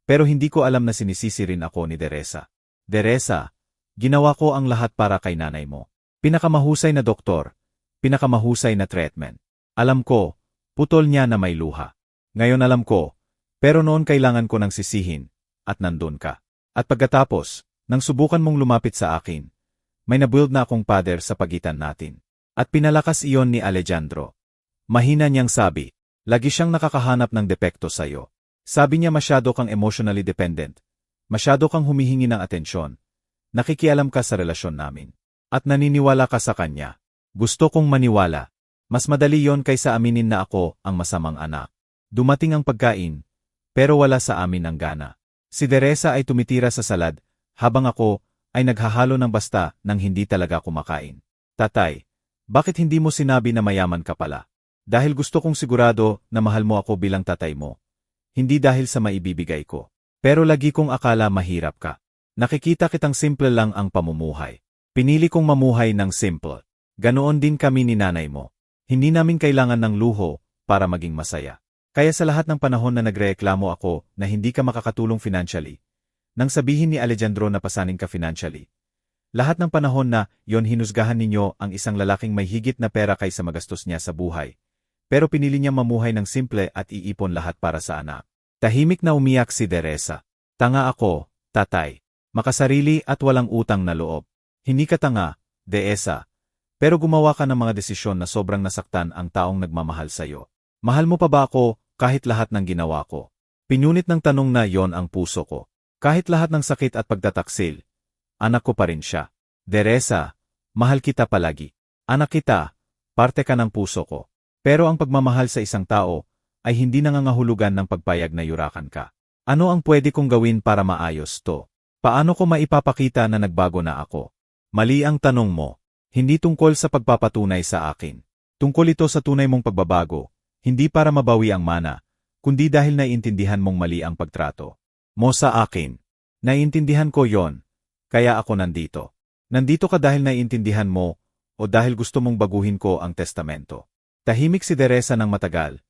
Pero hindi ko alam na sinisisi rin ako ni Deresa. Deresa, ginawa ko ang lahat para kay nanay mo. Pinakamahusay na doktor, pinakamahusay na treatment. Alam ko, putol niya na may luha. Ngayon alam ko, pero noon kailangan ko ng sisihin, at nandun ka. At pagkatapos, nang subukan mong lumapit sa akin, may nabuild na akong pader sa pagitan natin. At pinalakas iyon ni Alejandro. Mahina niyang sabi, lagi siyang nakakahanap ng depekto sa'yo. Sabi niya masyado kang emotionally dependent. Masyado kang humihingi ng atensyon. Nakikialam ka sa relasyon namin. At naniniwala ka sa kanya. Gusto kong maniwala. Mas madali yon kaysa aminin na ako ang masamang anak. Dumating ang pagkain, pero wala sa amin ang gana. Si Deresa ay tumitira sa salad, habang ako ay naghahalo ng basta nang hindi talaga kumakain. Tatay, bakit hindi mo sinabi na mayaman ka pala? Dahil gusto kong sigurado na mahal mo ako bilang tatay mo. hindi dahil sa maibibigay ko. Pero lagi kong akala mahirap ka. Nakikita kitang simple lang ang pamumuhay. Pinili kong mamuhay ng simple. Ganoon din kami ni nanay mo. Hindi namin kailangan ng luho para maging masaya. Kaya sa lahat ng panahon na nagrereklamo ako na hindi ka makakatulong financially, nang sabihin ni Alejandro na pasanin ka financially, lahat ng panahon na yon hinusgahan ninyo ang isang lalaking may higit na pera kaysa magastos niya sa buhay. Pero pinili niya mamuhay ng simple at iipon lahat para sa anak. Tahimik na umiyak si Teresa. Tanga ako, tatay. Makasarili at walang utang na loob. Hindi ka tanga, Deesa. Pero gumawa ka ng mga desisyon na sobrang nasaktan ang taong nagmamahal sa'yo. Mahal mo pa ba ako kahit lahat ng ginawa ko? Pinunit ng tanong na yon ang puso ko. Kahit lahat ng sakit at pagtataksil, anak ko pa rin siya. Teresa, mahal kita palagi. Anak kita, parte ka ng puso ko. Pero ang pagmamahal sa isang tao ay hindi nangangahulugan ng pagpayag na yurakan ka. Ano ang pwede kong gawin para maayos to? Paano ko maipapakita na nagbago na ako? Mali ang tanong mo. Hindi tungkol sa pagpapatunay sa akin. Tungkol ito sa tunay mong pagbabago, hindi para mabawi ang mana, kundi dahil naiintindihan mong mali ang pagtrato mo sa akin. Naiintindihan ko yon, kaya ako nandito. Nandito ka dahil naiintindihan mo, o dahil gusto mong baguhin ko ang testamento. Tahimik si Teresa ng matagal,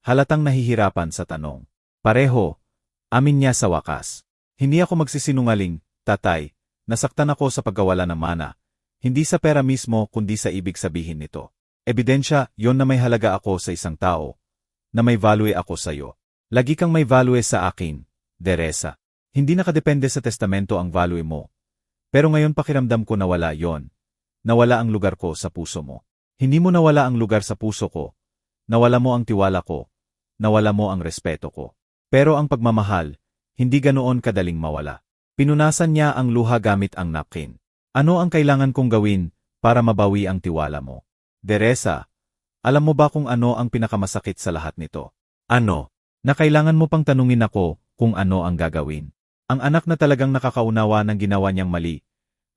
halatang nahihirapan sa tanong. Pareho, amin niya sa wakas. Hindi ako magsisinungaling, tatay, nasaktan ako sa pagkawala ng mana. Hindi sa pera mismo kundi sa ibig sabihin nito. Ebidensya, yon na may halaga ako sa isang tao, na may value ako sa iyo. Lagi kang may value sa akin, Teresa. Hindi nakadepende sa testamento ang value mo. Pero ngayon pakiramdam ko nawala yon. Nawala ang lugar ko sa puso mo. Hindi mo nawala ang lugar sa puso ko. Nawala mo ang tiwala ko. Nawala mo ang respeto ko. Pero ang pagmamahal, hindi ganoon kadaling mawala. Pinunasan niya ang luha gamit ang napkin. Ano ang kailangan kong gawin para mabawi ang tiwala mo? Teresa, alam mo ba kung ano ang pinakamasakit sa lahat nito? Ano? Na kailangan mo pang tanungin ako kung ano ang gagawin. Ang anak na talagang nakakaunawa ng ginawa niyang mali,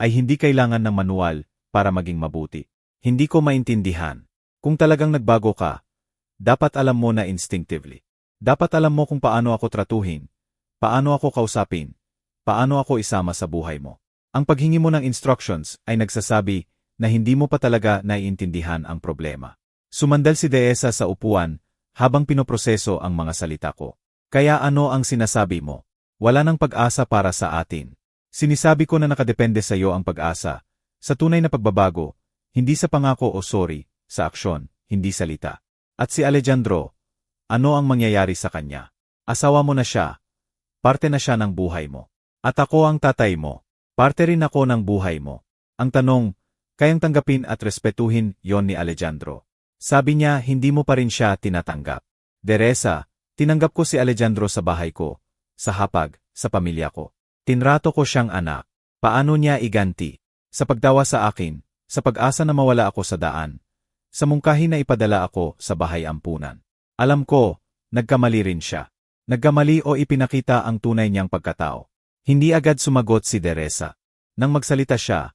ay hindi kailangan ng manual para maging mabuti. Hindi ko maintindihan. Kung talagang nagbago ka, dapat alam mo na instinctively. Dapat alam mo kung paano ako tratuhin, paano ako kausapin, paano ako isama sa buhay mo. Ang paghingi mo ng instructions ay nagsasabi na hindi mo pa talaga naiintindihan ang problema. Sumandal si Deesa sa upuan habang pinoproseso ang mga salita ko. Kaya ano ang sinasabi mo? Wala nang pag-asa para sa atin. Sinisabi ko na nakadepende sa iyo ang pag-asa, sa tunay na pagbabago, hindi sa pangako o sorry, sa aksyon, hindi salita. At si Alejandro, ano ang mangyayari sa kanya? Asawa mo na siya, parte na siya ng buhay mo. At ako ang tatay mo. Parte rin ako ng buhay mo. Ang tanong, kayang tanggapin at respetuhin yon ni Alejandro. Sabi niya hindi mo pa rin siya tinatanggap. Teresa, tinanggap ko si Alejandro sa bahay ko, sa hapag, sa pamilya ko. Tinrato ko siyang anak. Paano niya iganti? Sa pagtawa sa akin, sa pag-asa na mawala ako sa daan, sa mungkahi na ipadala ako sa bahay ampunan. Alam ko, nagkamali rin siya. Nagkamali o ipinakita ang tunay niyang pagkatao. Hindi agad sumagot si Teresa. Nang magsalita siya,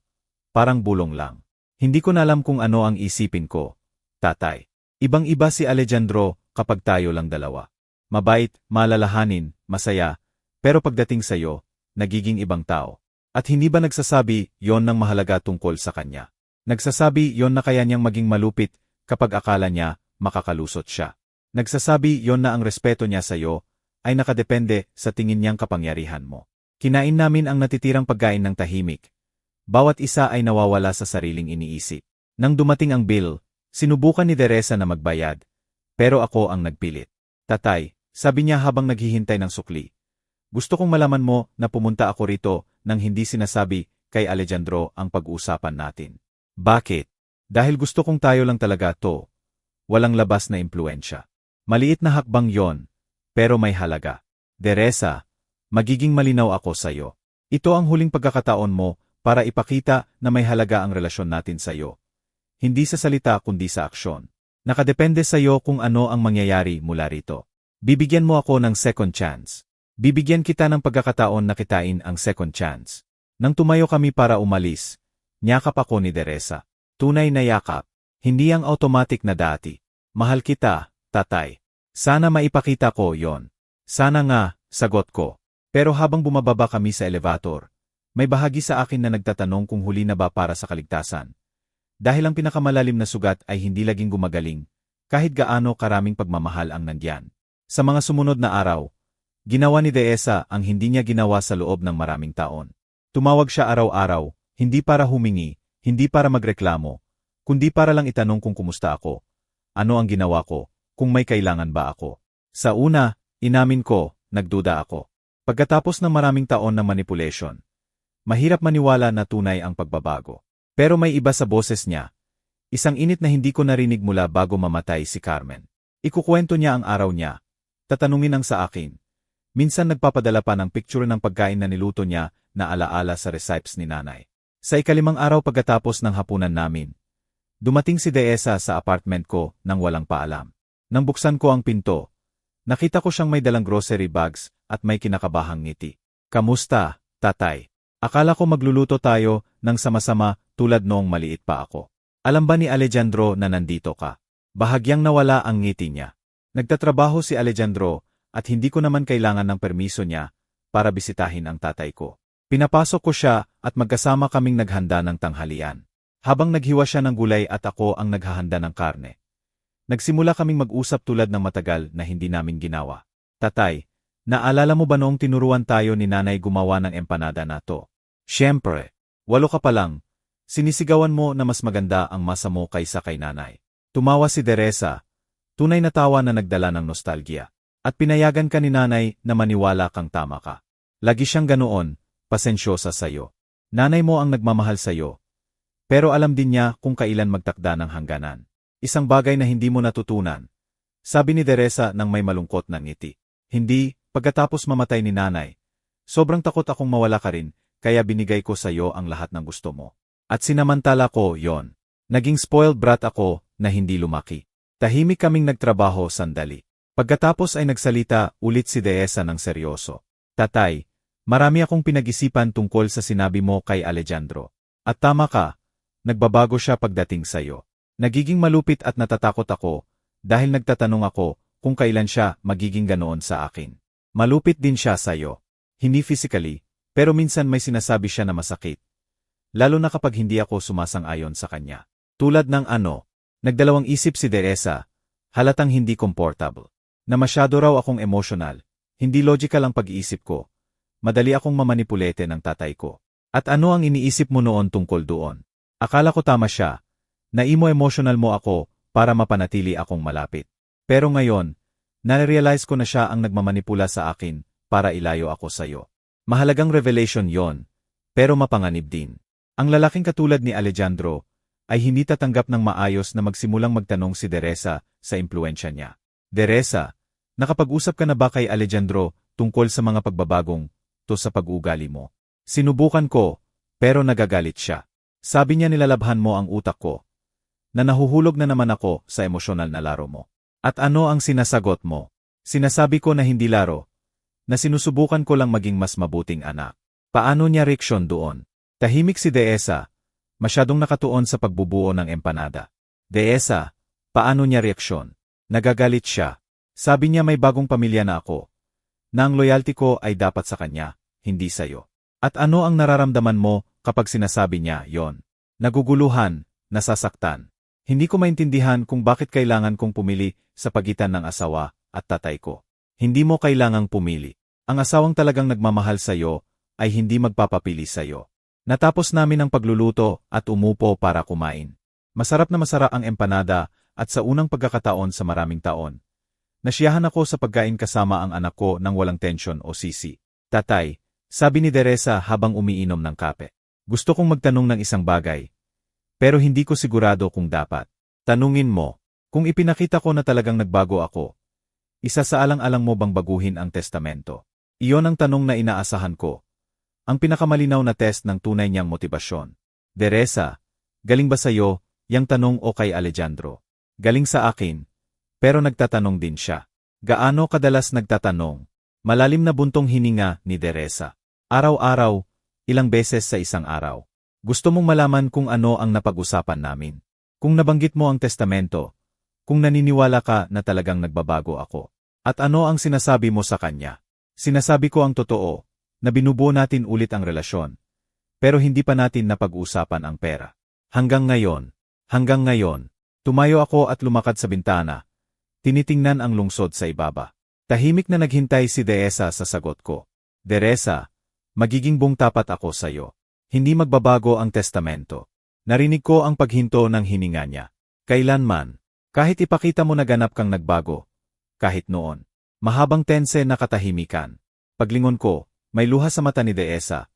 parang bulong lang. Hindi ko na alam kung ano ang isipin ko, tatay. Ibang-iba si Alejandro kapag tayo lang dalawa. Mabait, malalahanin, masaya, pero pagdating sa'yo, nagiging ibang tao. At hindi ba nagsasabi yon ng mahalaga tungkol sa kanya? Nagsasabi yon na kaya niyang maging malupit kapag akala niya makakalusot siya. Nagsasabi yon na ang respeto niya sa'yo ay nakadepende sa tingin niyang kapangyarihan mo. Kinain namin ang natitirang pagkain ng tahimik. Bawat isa ay nawawala sa sariling iniisip. Nang dumating ang bill, sinubukan ni Teresa na magbayad. Pero ako ang nagpilit. Tatay, sabi niya habang naghihintay ng sukli. Gusto kong malaman mo na pumunta ako rito nang hindi sinasabi kay Alejandro ang pag-uusapan natin. Bakit? Dahil gusto kong tayo lang talaga to. Walang labas na impluensya. Maliit na hakbang yon, pero may halaga. Teresa, magiging malinaw ako sa iyo. Ito ang huling pagkakataon mo para ipakita na may halaga ang relasyon natin sa iyo. Hindi sa salita kundi sa aksyon. Nakadepende sa iyo kung ano ang mangyayari mula rito. Bibigyan mo ako ng second chance. Bibigyan kita ng pagkakataon na kitain ang second chance. Nang tumayo kami para umalis, niyakap ako ni Teresa. Tunay na yakap. Hindi ang automatic na dati. Mahal kita, tatay. Sana maipakita ko yon. Sana nga, sagot ko. Pero habang bumababa kami sa elevator, may bahagi sa akin na nagtatanong kung huli na ba para sa kaligtasan. Dahil ang pinakamalalim na sugat ay hindi laging gumagaling, kahit gaano karaming pagmamahal ang nandiyan. Sa mga sumunod na araw, ginawa ni Deesa ang hindi niya ginawa sa loob ng maraming taon. Tumawag siya araw-araw, hindi para humingi, hindi para magreklamo, kundi para lang itanong kung kumusta ako. Ano ang ginawa ko, kung may kailangan ba ako. Sa una, inamin ko, nagduda ako. Pagkatapos ng maraming taon ng manipulation, mahirap maniwala na tunay ang pagbabago. Pero may iba sa boses niya. Isang init na hindi ko narinig mula bago mamatay si Carmen. Ikukwento niya ang araw niya. Tatanungin ang sa akin. Minsan nagpapadala pa ng picture ng pagkain na niluto niya na alaala sa recipes ni nanay. Sa ikalimang araw pagkatapos ng hapunan namin, dumating si Deesa sa apartment ko nang walang paalam. Nang buksan ko ang pinto, nakita ko siyang may dalang grocery bags at may kinakabahang ngiti. Kamusta, tatay? Akala ko magluluto tayo ng sama-sama tulad noong maliit pa ako. Alam ba ni Alejandro na nandito ka? Bahagyang nawala ang ngiti niya. Nagtatrabaho si Alejandro at hindi ko naman kailangan ng permiso niya para bisitahin ang tatay ko. Pinapasok ko siya at magkasama kaming naghanda ng tanghalian. Habang naghiwa siya ng gulay at ako ang naghahanda ng karne. Nagsimula kaming mag-usap tulad ng matagal na hindi namin ginawa. Tatay, naalala mo ba noong tinuruan tayo ni nanay gumawa ng empanada na to? Siyempre, 8 ka pa lang. Sinisigawan mo na mas maganda ang masa mo kaysa kay nanay. Tumawa si Teresa, tunay na tawa na nagdala ng nostalgia. At pinayagan ka ni nanay na maniwala kang tama ka. Lagi siyang ganoon, pasensyosa sayo. Nanay mo ang nagmamahal sayo. Pero alam din niya kung kailan magtakda ng hangganan. Isang bagay na hindi mo natutunan. Sabi ni Teresa nang may malungkot na ngiti. Hindi, pagkatapos mamatay ni nanay. Sobrang takot akong mawala ka rin, kaya binigay ko sayo ang lahat ng gusto mo. At sinamantala ko yon. Naging spoiled brat ako na hindi lumaki. Tahimik kaming nagtrabaho sandali. Pagkatapos ay nagsalita ulit si Deesa ng seryoso. Tatay, marami akong pinag-isipan tungkol sa sinabi mo kay Alejandro. At tama ka, nagbabago siya pagdating sayo. Nagiging malupit at natatakot ako dahil nagtatanong ako kung kailan siya magiging ganoon sa akin. Malupit din siya sayo. Hindi physically, pero minsan may sinasabi siya na masakit. Lalo na kapag hindi ako sumasang-ayon sa kanya. Tulad ng ano, nagdalawang isip si Teresa, halatang hindi comfortable. Na masyado raw akong emotional, hindi logical ang pag-iisip ko. Madali akong mamanipulete ng tatay ko. At ano ang iniisip mo noon tungkol doon? Akala ko tama siya, na emo-emotional mo ako para mapanatili akong malapit. Pero ngayon, na-realize ko na siya ang nagmamanipula sa akin para ilayo ako sayo. Mahalagang revelation yon, pero mapanganib din. Ang lalaking katulad ni Alejandro ay hindi tatanggap ng maayos na magsimulang magtanong si Teresa sa impluensya niya. Teresa, nakapag-usap ka na ba kay Alejandro tungkol sa mga pagbabagong to sa pag-uugali mo? Sinubukan ko, pero nagagalit siya. Sabi niya nilalabhan mo ang utak ko, na nahuhulog na naman ako sa emosyonal na laro mo. At ano ang sinasagot mo? Sinasabi ko na hindi laro, na sinusubukan ko lang maging mas mabuting anak. Paano niya reaksyon doon? Tahimik si Deesa, masyadong nakatuon sa pagbubuo ng empanada. Deesa, paano niya reaksyon? Nagagalit siya. Sabi niya may bagong pamilya na ako, na ang loyalty ko ay dapat sa kanya, hindi sayo. At ano ang nararamdaman mo kapag sinasabi niya yon? Naguguluhan, nasasaktan. Hindi ko maintindihan kung bakit kailangan kong pumili sa pagitan ng asawa at tatay ko. Hindi mo kailangang pumili. Ang asawang talagang nagmamahal sayo ay hindi magpapapili sayo. Natapos namin ang pagluluto at umupo para kumain. Masarap na masarap ang empanada at sa unang pagkakataon sa maraming taon. Nasiyahan ako sa pagkain kasama ang anak ko nang walang tensyon o sisi. Tatay, sabi ni Teresa habang umiinom ng kape. Gusto kong magtanong ng isang bagay. Pero hindi ko sigurado kung dapat. Tanungin mo, kung ipinakita ko na talagang nagbago ako, isa sa alang-alang mo bang baguhin ang testamento? Iyon ang tanong na inaasahan ko. Ang pinakamalinaw na test ng tunay niyang motibasyon. Teresa, galing ba sa'yo, yang tanong o kay Alejandro? Galing sa akin, pero nagtatanong din siya. Gaano kadalas nagtatanong? Malalim na buntong hininga ni Teresa. Araw-araw, ilang beses sa isang araw. Gusto mong malaman kung ano ang napag-usapan namin. Kung nabanggit mo ang testamento, kung naniniwala ka na talagang nagbabago ako. At ano ang sinasabi mo sa kanya? Sinasabi ko ang totoo, na binubuo natin ulit ang relasyon. Pero hindi pa natin napag-uusapan ang pera. Hanggang ngayon, tumayo ako at lumakad sa bintana. Tinitingnan ang lungsod sa ibaba. Tahimik na naghintay si Deesa sa sagot ko. Deresa, magiging buong tapat ako sa'yo. Hindi magbabago ang testamento. Narinig ko ang paghinto ng hininga niya. Kailanman, kahit ipakita mo na ganap kang nagbago. Kahit noon, mahabang tense na katahimikan. Paglingon ko, may luha sa mata ni Deesa.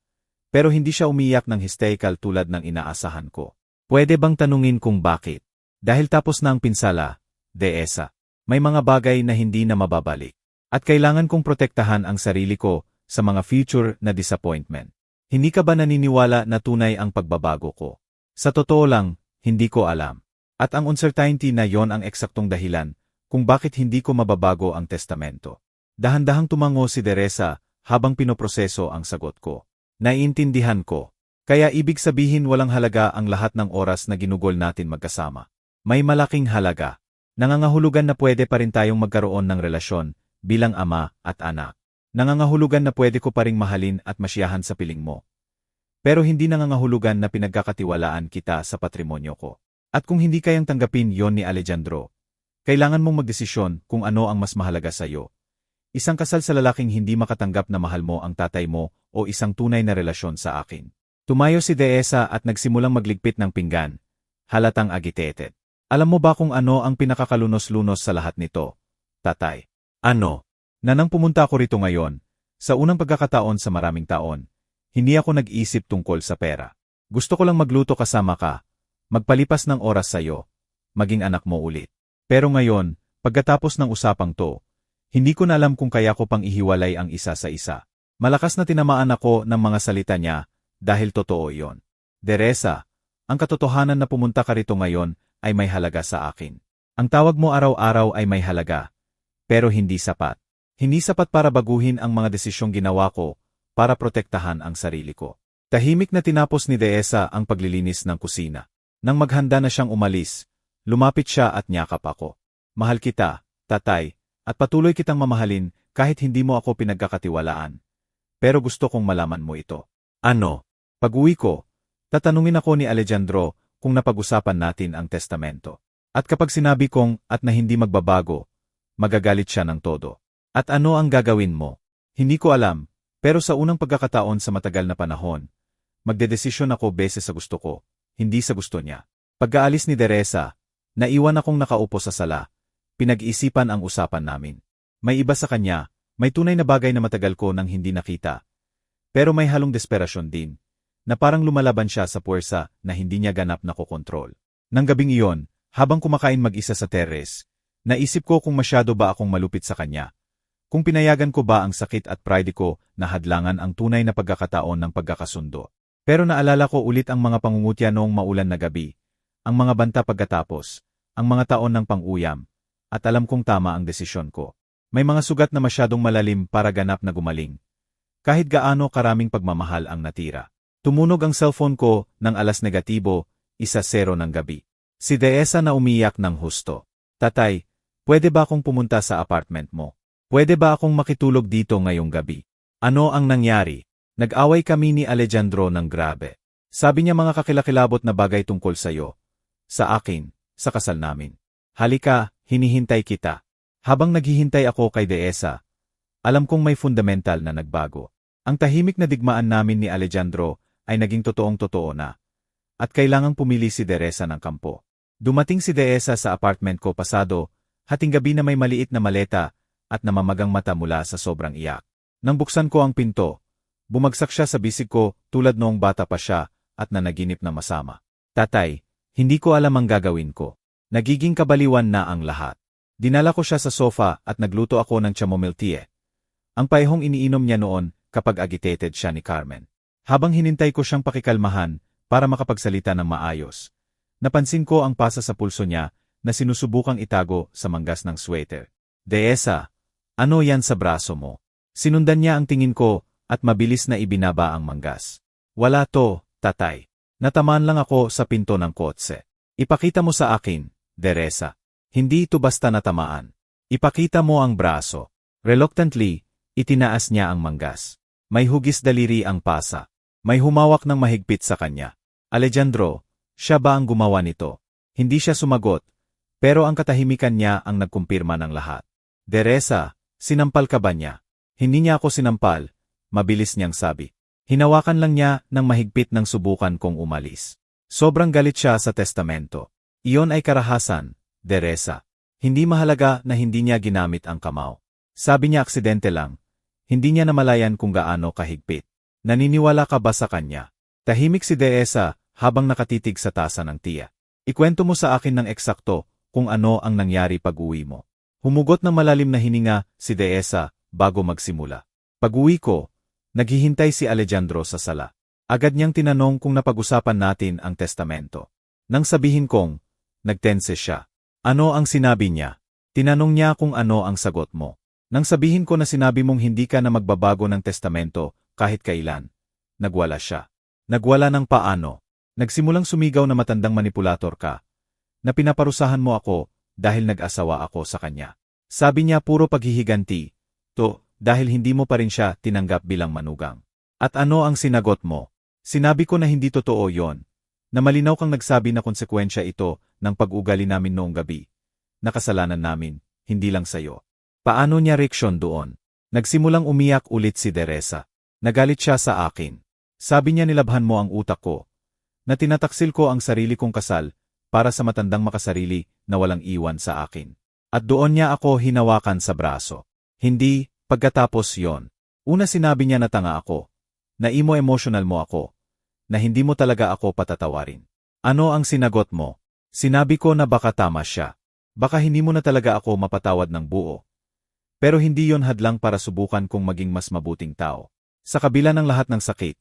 Pero hindi siya umiyak ng hysterical tulad ng inaasahan ko. Pwede bang tanungin kung bakit? Dahil tapos na ang pinsala, Deesa. May mga bagay na hindi na mababalik. At kailangan kong protektahan ang sarili ko sa mga future na disappointment. Hindi ka ba naniniwala na tunay ang pagbabago ko? Sa totoo lang, hindi ko alam. At ang uncertainty na yon ang eksaktong dahilan kung bakit hindi ko mababago ang testamento. Dahan-dahang tumango si Deresa habang pinoproseso ang sagot ko. Naiintindihan ko. Kaya ibig sabihin walang halaga ang lahat ng oras na ginugol natin magkasama. May malaking halaga. Nangangahulugan na pwede pa rin tayong magkaroon ng relasyon bilang ama at anak. Nangangahulugan na pwede ko pa ring mahalin at masiyahan sa piling mo. Pero hindi nangangahulugan na pinagkakatiwalaan kita sa patrimonyo ko. At kung hindi kayang tanggapin yon ni Alejandro, kailangan mong magdesisyon kung ano ang mas mahalaga sa iyo. Isang kasal sa lalaking hindi makatanggap na mahal mo ang tatay mo o isang tunay na relasyon sa akin. Tumayo si Deesa at nagsimulang magligpit ng pinggan. Halatang agitated. Alam mo ba kung ano ang pinakakalunos-lunos sa lahat nito? Tatay. Ano? Na nang pumunta ako rito ngayon, sa unang pagkakataon sa maraming taon, hindi ako nag-isip tungkol sa pera. Gusto ko lang magluto kasama ka, magpalipas ng oras sa'yo, maging anak mo ulit. Pero ngayon, pagkatapos ng usapang to, hindi ko na alam kung kaya ko pang ihiwalay ang isa sa isa. Malakas na tinamaan ako ng mga salita niya dahil totoo yon. Deresa, ang katotohanan na pumunta ka rito ngayon ay may halaga sa akin. Ang tawag mo araw-araw ay may halaga, pero hindi sapat. Hindi sapat para baguhin ang mga desisyong ginawa ko para protektahan ang sarili ko. Tahimik na tinapos ni Deesa ang paglilinis ng kusina. Nang maghanda na siyang umalis, lumapit siya at niyakap ako. Mahal kita, tatay, at patuloy kitang mamahalin kahit hindi mo ako pinagkakatiwalaan. Pero gusto kong malaman mo ito. Ano? Pag-uwi ko, tatanungin ako ni Alejandro kung napag-usapan natin ang testamento. At kapag sinabi kong at na hindi magbabago, magagalit siya ng todo. At ano ang gagawin mo? Hindi ko alam, pero sa unang pagkakataon sa matagal na panahon, magdedesisyon ako base sa gusto ko, hindi sa gusto niya. Pagkaalis ni Deresa, naiwan akong nakaupo sa sala, pinag-isipan ang usapan namin. May iba sa kanya, may tunay na bagay na matagal ko nang hindi nakita. Pero may halong desperasyon din, na parang lumalaban siya sa puwersa na hindi niya ganap na kokontrol. Nang gabing iyon, habang kumakain mag-isa sa terrace, naisip ko kung masyado ba akong malupit sa kanya. Kung pinayagan ko ba ang sakit at pride ko na hadlangan ang tunay na pagkakataon ng pagkakasundo. Pero naalala ko ulit ang mga pangungutya noong maulan na gabi, ang mga banta pagkatapos, ang mga taon ng pang-uyam, at alam kong tama ang desisyon ko. May mga sugat na masyadong malalim para ganap na gumaling. Kahit gaano karaming pagmamahal ang natira. Tumunog ang cellphone ko ng alas negatibo, 1:00 ng gabi. Si Deesa na umiyak ng husto. Tatay, pwede ba akong pumunta sa apartment mo? Pwede ba akong makitulog dito ngayong gabi? Ano ang nangyari? Nag-away kami ni Alejandro ng grabe. Sabi niya mga kakilakilabot na bagay tungkol sa'yo. Sa akin, sa kasal namin. Halika, hinihintay kita. Habang naghihintay ako kay Deesa, alam kong may fundamental na nagbago. Ang tahimik na digmaan namin ni Alejandro ay naging totoong-totoo na. At kailangang pumili si Deresa ng kampo. Dumating si Deesa sa apartment ko pasado, hating gabi na may maliit na maleta at namamagang mata mula sa sobrang iyak. Nang buksan ko ang pinto, bumagsak siya sa bisig ko tulad noong bata pa siya at nanaginip na masama. Tatay, hindi ko alam ang gagawin ko. Nagiging kabaliwan na ang lahat. Dinala ko siya sa sofa at nagluto ako ng chamomile tea. Ang paihong iniinom niya noon kapag agitated siya ni Carmen. Habang hinintay ko siyang pakikalmahan para makapagsalita ng maayos, napansin ko ang pasa sa pulso niya na sinusubukang itago sa manggas ng sweater. Deesa, ano yan sa braso mo? Sinundan niya ang tingin ko at mabilis na ibinaba ang manggas. Wala to, tatay. Natamaan lang ako sa pinto ng kotse. Ipakita mo sa akin, Deresa. Hindi ito basta natamaan. Ipakita mo ang braso. Reluctantly, itinaas niya ang manggas. May hugis daliri ang pasa. May humawak ng mahigpit sa kanya. Alejandro, siya ba ang gumawa nito? Hindi siya sumagot, pero ang katahimikan niya ang nagkumpirma ng lahat. Teresa, sinampal ka ba niya? Hindi niya ako sinampal, mabilis niyang sabi. Hinawakan lang niya ng mahigpit nang subukan kong umalis. Sobrang galit siya sa testamento. Iyon ay karahasan, Teresa. Hindi mahalaga na hindi niya ginamit ang kamao. Sabi niya aksidente lang. Hindi niya namalayan kung gaano kahigpit. Naniniwala ka ba sa kanya? Tahimik si Teresa habang nakatitig sa tasa ng tiya. Ikwento mo sa akin ng eksakto kung ano ang nangyari pag-uwi mo. Humugot ng malalim na hininga si Teresa bago magsimula. Pag-uwi ko, naghihintay si Alejandro sa sala. Agad niyang tinanong kung napag-usapan natin ang testamento. Nang sabihin kong, nagtense siya. Ano ang sinabi niya? Tinanong niya kung ano ang sagot mo. Nang sabihin ko na sinabi mong hindi ka na magbabago ng testamento kahit kailan, nagwala siya. Nagwala ng paano? Nagsimulang sumigaw na matandang manipulator ka, na pinaparusahan mo ako dahil nag-asawa ako sa kanya. Sabi niya puro paghihiganti, dahil hindi mo pa rin siya tinanggap bilang manugang. At ano ang sinagot mo? Sinabi ko na hindi totoo yon, na malinaw kang nagsabi na konsekwensya ito ng pag-ugali namin noong gabi. Nakasalanan namin, hindi lang sayo. Paano niya reaksyon doon? Nagsimulang umiyak ulit si Teresa. Nagalit siya sa akin. Sabi niya nilabhan mo ang utak ko, na tinataksil ko ang sarili kong kasal para sa matandang makasarili na walang iwan sa akin. At doon niya ako hinawakan sa braso. Hindi, pagkatapos yon. Una sinabi niya na tanga ako, na emotional mo ako, na hindi mo talaga ako patatawarin. Ano ang sinagot mo? Sinabi ko na baka tama siya. Baka hindi mo na talaga ako mapatawad ng buo. Pero hindi yon hadlang para subukan kong maging mas mabuting tao. Sa kabila ng lahat ng sakit,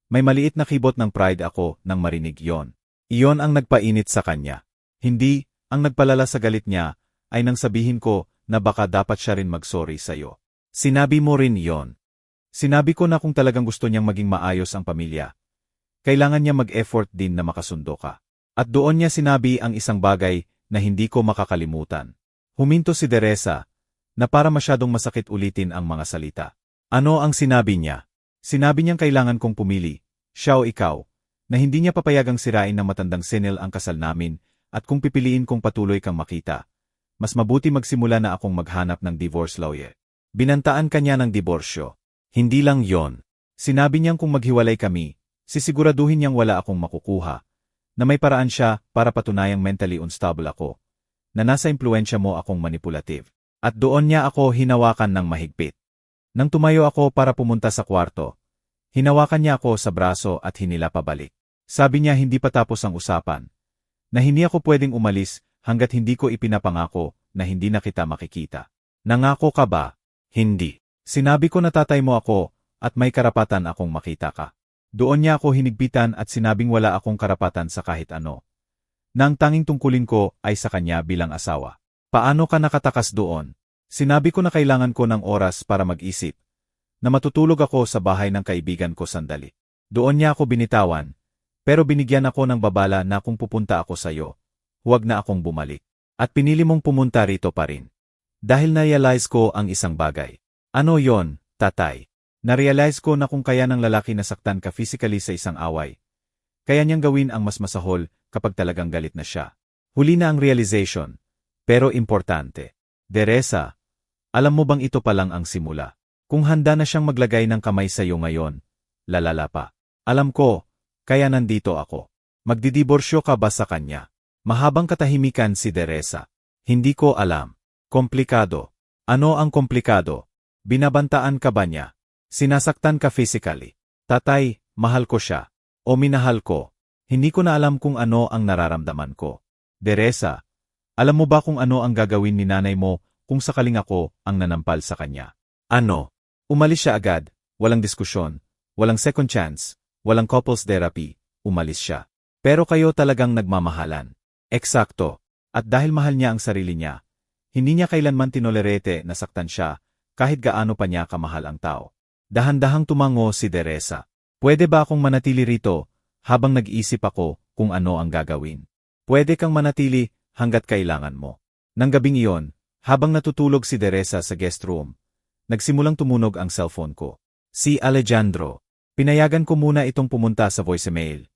may maliit na kibot ng pride ako nang marinig yon. Iyon ang nagpainit sa kanya. Hindi, ang nagpalala sa galit niya ay nang sabihin ko na baka dapat siya rin mag-sorry sa'yo. Sinabi mo rin yon. Sinabi ko na kung talagang gusto niyang maging maayos ang pamilya, kailangan niya mag-effort din na makasundo ka. At doon niya sinabi ang isang bagay na hindi ko makakalimutan. Huminto si Teresa, na para masyadong masakit ulitin ang mga salita. Ano ang sinabi niya? Sinabi niyang kailangan kong pumili, siya o ikaw, na hindi niya papayagang sirain ng matandang Senel ang kasal namin, at kung pipiliin kong patuloy kang makita, mas mabuti magsimula na akong maghanap ng divorce lawyer. Binantaan kanya ng diborsyo. Hindi lang yon. Sinabi niyang kung maghiwalay kami, sisiguraduhin niyang wala akong makukuha, na may paraan siya para patunayang mentally unstable ako, na nasa impluensya mo akong manipulative. At doon niya ako hinawakan ng mahigpit. Nang tumayo ako para pumunta sa kwarto, hinawakan niya ako sa braso at hinila pabalik. Sabi niya hindi pa tapos ang usapan, na hindi ako pwedeng umalis hanggat hindi ko ipinapangako na hindi na kita makikita. Nangako ka ba? Hindi. Sinabi ko na tatay mo ako at may karapatan akong makita ka. Doon niya ako hinigpitan at sinabing wala akong karapatan sa kahit ano, na ang tanging tungkulin ko ay sa kanya bilang asawa. Paano ka nakatakas doon? Sinabi ko na kailangan ko ng oras para mag-isip, na matutulog ako sa bahay ng kaibigan ko sandali. Doon niya ako binitawan, pero binigyan ako ng babala na kung pupunta ako sa iyo, huwag na akong bumalik. At pinili mong pumunta rito pa rin. Dahil na-realize ko ang isang bagay. Ano yon, tatay? Na-realize ko na kung kaya ng lalaki nasaktan ka physically sa isang away, kaya niyang gawin ang mas masahol kapag talagang galit na siya. Huli na ang realization, pero importante. Teresa, alam mo bang ito pa lang ang simula? Kung handa na siyang maglagay ng kamay sa iyo ngayon, lalala pa. Alam ko, kaya nandito ako. Magdidiborsyo ka ba sa kanya? Mahabang katahimikan si Teresa. Hindi ko alam. Komplikado. Ano ang komplikado? Binabantaan ka ba niya? Sinasaktan ka physically? Tatay, mahal ko siya. O minahal ko. Hindi ko na alam kung ano ang nararamdaman ko. Teresa, alam mo ba kung ano ang gagawin ni nanay mo kung sakaling ako ang nanampal sa kanya? Ano? Umalis siya agad, walang diskusyon, walang second chance, walang couples therapy, umalis siya. Pero kayo talagang nagmamahalan. Eksakto. At dahil mahal niya ang sarili niya, hindi niya kailanman tinolerete na saktan siya kahit gaano pa niya kamahal ang tao. Dahan-dahang tumango si Teresa. Pwede ba akong manatili rito habang nag-iisip ako kung ano ang gagawin? Pwede kang manatili hanggat kailangan mo. Nang gabing iyon, Habang natutulog si Teresa sa guest room, nagsimulang tumunog ang cellphone ko. Si Alejandro. Pinayagan ko muna itong pumunta sa voicemail.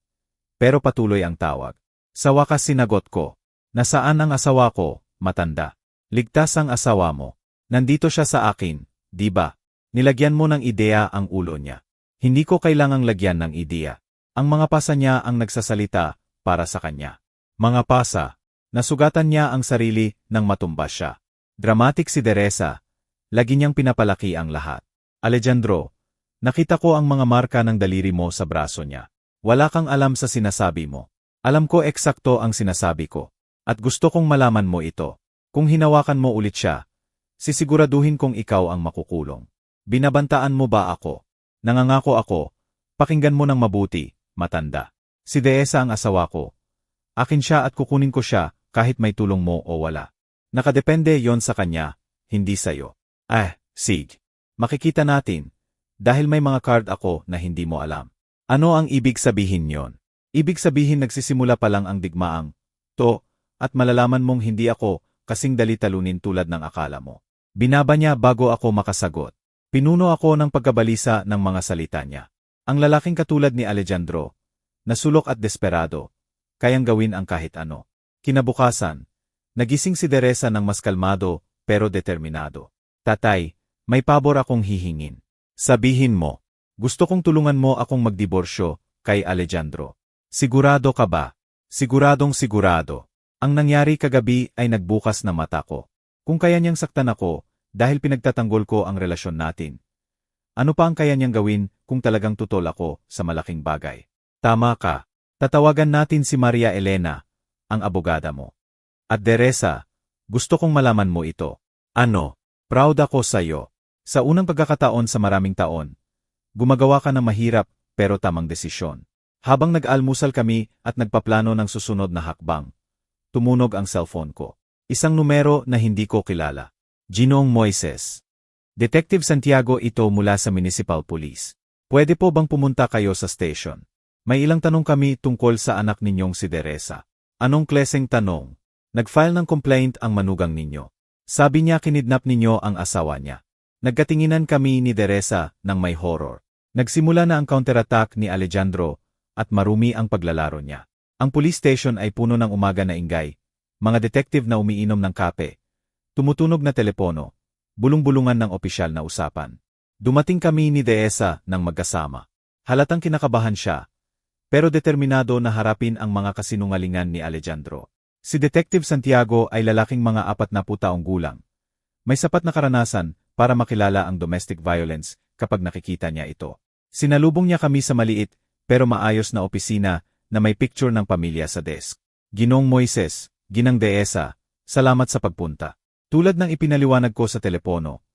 Pero patuloy ang tawag. Sa wakas sinagot ko. Nasaan ang asawa ko, matanda? Ligtas ang asawa mo. Nandito siya sa akin, di ba? Nilagyan mo ng ideya ang ulo niya. Hindi ko kailangang lagyan ng ideya. Ang mga pasa niya ang nagsasalita para sa kanya. Mga pasa. Nasugatan niya ang sarili nang matumba siya. Dramatic si Teresa. Lagi niyang pinapalaki ang lahat. Alejandro, nakita ko ang mga marka ng daliri mo sa braso niya. Wala kang alam sa sinasabi mo. Alam ko eksakto ang sinasabi ko. At gusto kong malaman mo ito. Kung hinawakan mo ulit siya, sisiguraduhin kong ikaw ang makukulong. Binabantaan mo ba ako? Nangangako ako. Pakinggan mo ng mabuti, matanda. Si Teresa ang asawa ko. Akin siya at kukunin ko siya kahit may tulong mo o wala. Nakadepende yon sa kanya, hindi sa'yo. Sig. Makikita natin. Dahil may mga card ako na hindi mo alam. Ano ang ibig sabihin yon? Ibig sabihin nagsisimula pa lang ang digmaang to at malalaman mong hindi ako kasing dali talunin tulad ng akala mo. Binaba niya bago ako makasagot. Pinuno ako ng pagkabalisa ng mga salita niya. Ang lalaking katulad ni Alejandro, nasulok at desperado, kayang gawin ang kahit ano. Kinabukasan, nagising si Teresa ng mas kalmado pero determinado. Tatay, may pabor akong hihingin. Sabihin mo, gusto kong tulungan mo akong magdiborsyo kay Alejandro. Sigurado ka ba? Siguradong sigurado. Ang nangyari kagabi ay nagbukas na mata ko. Kung kaya niyang saktan ako dahil pinagtatanggol ko ang relasyon natin, ano pa ang kaya niyang gawin kung talagang tutol ako sa malaking bagay? Tama ka. Tatawagan natin si Maria Elena, ang abogada mo. At Teresa, gusto kong malaman mo ito. Ano? Proud ako sa iyo. Sa unang pagkakataon sa maraming taon, gumagawa ka ng mahirap pero tamang desisyon. Habang nag-almusal kami at nagpaplano ng susunod na hakbang, tumunog ang cellphone ko. Isang numero na hindi ko kilala. Ginoong Moises. Detective Santiago ito mula sa Municipal Police. Pwede po bang pumunta kayo sa station? May ilang tanong kami tungkol sa anak ninyong si Teresa. Anong klaseng tanong? Nag-file ng complaint ang manugang ninyo. Sabi niya kinidnap ninyo ang asawa niya. Nagkatinginan kami ni Teresa ng may horror. Nagsimula na ang counterattack ni Alejandro at marumi ang paglalaro niya. Ang police station ay puno ng umaga na ingay, mga detective na umiinom ng kape, tumutunog na telepono, bulong-bulungan ng opisyal na usapan. Dumating kami ni Teresa ng magkasama. Halatang kinakabahan siya, pero determinado na harapin ang mga kasinungalingan ni Alejandro. Si Detective Santiago ay lalaking mga 40 taong gulang. May sapat na karanasan para makilala ang domestic violence kapag nakikita niya ito. Sinalubong niya kami sa maliit pero maayos na opisina na may picture ng pamilya sa desk. Ginoong Moises, Ginang Teresa, salamat sa pagpunta. Tulad ng ipinaliwanag ko sa telepono,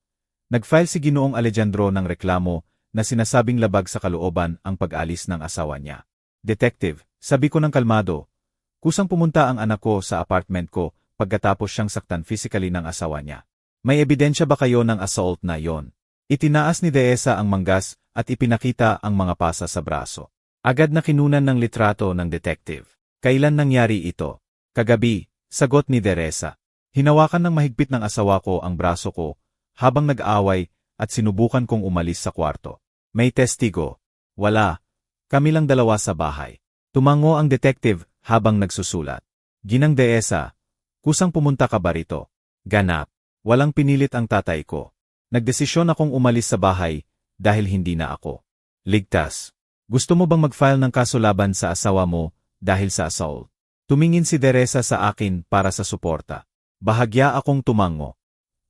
nag-file si Ginoong Alejandro ng reklamo na sinasabing labag sa kalooban ang pag-alis ng asawa niya. Detective, sabi ko ng kalmado, kusang pumunta ang anak ko sa apartment ko pagkatapos siyang saktan physically ng asawa niya. May ebidensya ba kayo ng assault na yon? Itinaas ni Teresa ang manggas at ipinakita ang mga pasa sa braso. Agad na kinunan ng litrato ng detective. Kailan nangyari ito? Kagabi, sagot ni Teresa. Hinawakan ng mahigpit ng asawa ko ang braso ko habang nag-aaway at sinubukan kong umalis sa kwarto. May testigo. Wala. Kami lang dalawa sa bahay. Tumango ang detective habang nagsusulat. Ginang Teresa, kusang pumunta ka ba rito? Ganap. Walang pinilit ang tatay ko. Nagdesisyon akong umalis sa bahay dahil hindi na ako ligtas. Gusto mo bang mag-file ng kaso laban sa asawa mo dahil sa assault? Tumingin si Teresa sa akin para sa suporta. Bahagya akong tumango.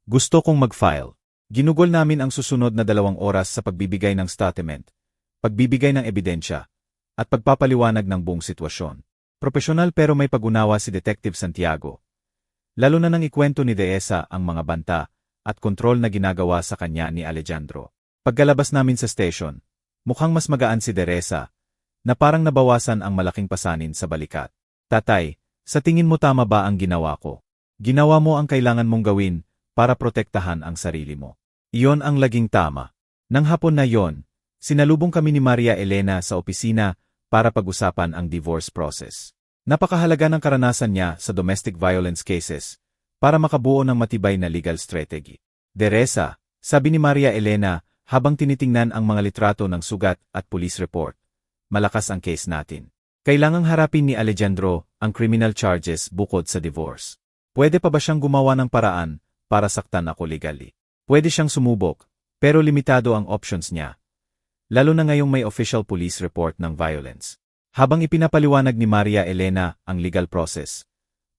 Gusto kong mag-file. Ginugol namin ang susunod na 2 oras sa pagbibigay ng statement, pagbibigay ng ebidensya, at pagpapaliwanag ng buong sitwasyon. Profesional pero may pag-unawa si Detective Santiago. Lalo na nang ikwento ni Teresa ang mga banta at kontrol na ginagawa sa kanya ni Alejandro. Pagkalabas namin sa station, mukhang mas magaan si Teresa, na parang nabawasan ang malaking pasanin sa balikat. Tatay, sa tingin mo tama ba ang ginawa ko? Ginawa mo ang kailangan mong gawin para protektahan ang sarili mo. Iyon ang laging tama. Nang hapon na yon, sinalubong kami ni Maria Elena sa opisina para pag-usapan ang divorce process. Napakahalaga ng karanasan niya sa domestic violence cases, para makabuo ng matibay na legal strategy. Teresa, sabi ni Maria Elena habang tinitingnan ang mga litrato ng sugat at police report. Malakas ang case natin. Kailangang harapin ni Alejandro ang criminal charges bukod sa divorce. Pwede pa ba siyang gumawa ng paraan para saktan ako legally? Pwede siyang sumubok, pero limitado ang options niya. Lalo na ngayong may official police report ng violence. Habang ipinapaliwanag ni Maria Elena ang legal process,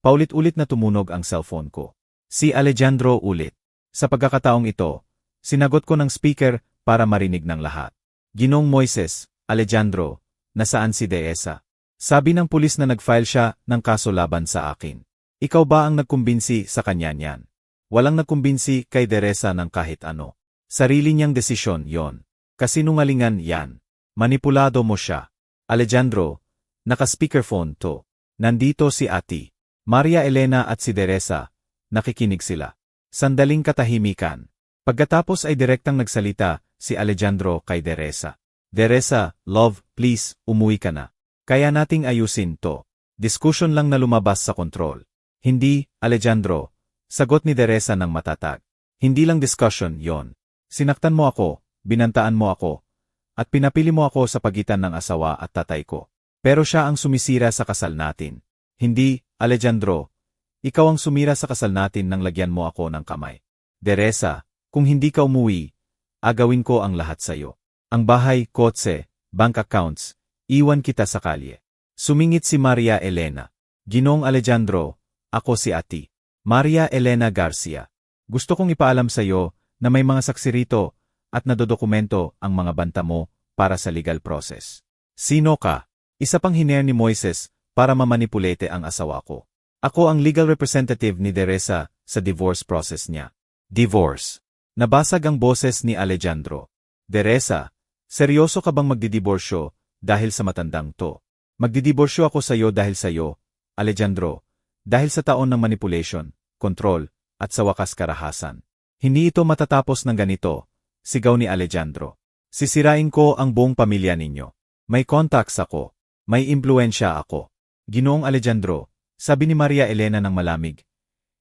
paulit-ulit na tumunog ang cellphone ko. Si Alejandro ulit. Sa pagkakataong ito, sinagot ko ng speaker para marinig ng lahat. Ginoong Moises, Alejandro, nasaan si Teresa? Sabi ng pulis na nag-file siya ng kaso laban sa akin. Ikaw ba ang nagkumbinsi sa kanya niyan? Walang nagkumbinsi kay Teresa ng kahit ano. Sarili niyang desisyon yon. Kasinungalingan yan. Manipulado mo siya. Alejandro, naka-speakerphone to. Nandito si Ate Maria Elena at si Teresa. Nakikinig sila. Sandaling katahimikan. Pagkatapos ay direktang nagsalita si Alejandro kay Teresa. Teresa, love, please, umuwi ka na. Kaya nating ayusin to. Diskusyon lang na lumabas sa kontrol. Hindi, Alejandro. Sagot ni Teresa ng matatag. Hindi lang discussion yon. Sinaktan mo ako, binantaan mo ako, at pinapili mo ako sa pagitan ng asawa at tatay ko. Pero siya ang sumisira sa kasal natin. Hindi, Alejandro. Ikaw ang sumira sa kasal natin nang lagyan mo ako ng kamay. Teresa, kung hindi ka umuwi, agawin ko ang lahat sayo. Ang bahay, kotse, bank accounts, iwan kita sa kalye. Sumingit si Maria Elena. Ginoong Alejandro, ako si Ate Maria Elena Garcia. Gusto kong ipaalam sayo na may mga saksi rito at nadodokumento ang mga banta mo para sa legal process. Sino ka? Isa pang hiner ni Moises para mamanipulete ang asawa ko. Ako ang legal representative ni Teresa sa divorce process niya. Divorce. Nabasag ang boses ni Alejandro. Teresa, seryoso ka bang magdidiborsyo dahil sa matandang to? Magdidiborsyo ako sayo dahil sayo, Alejandro, dahil sa taon ng manipulation, kontrol, at sa wakas karahasan. Hindi ito matatapos ng ganito, sigaw ni Alejandro. Sisirain ko ang buong pamilya ninyo. May contacts ako. May impluensya ako. Ginoong Alejandro, sabi ni Maria Elena ng malamig.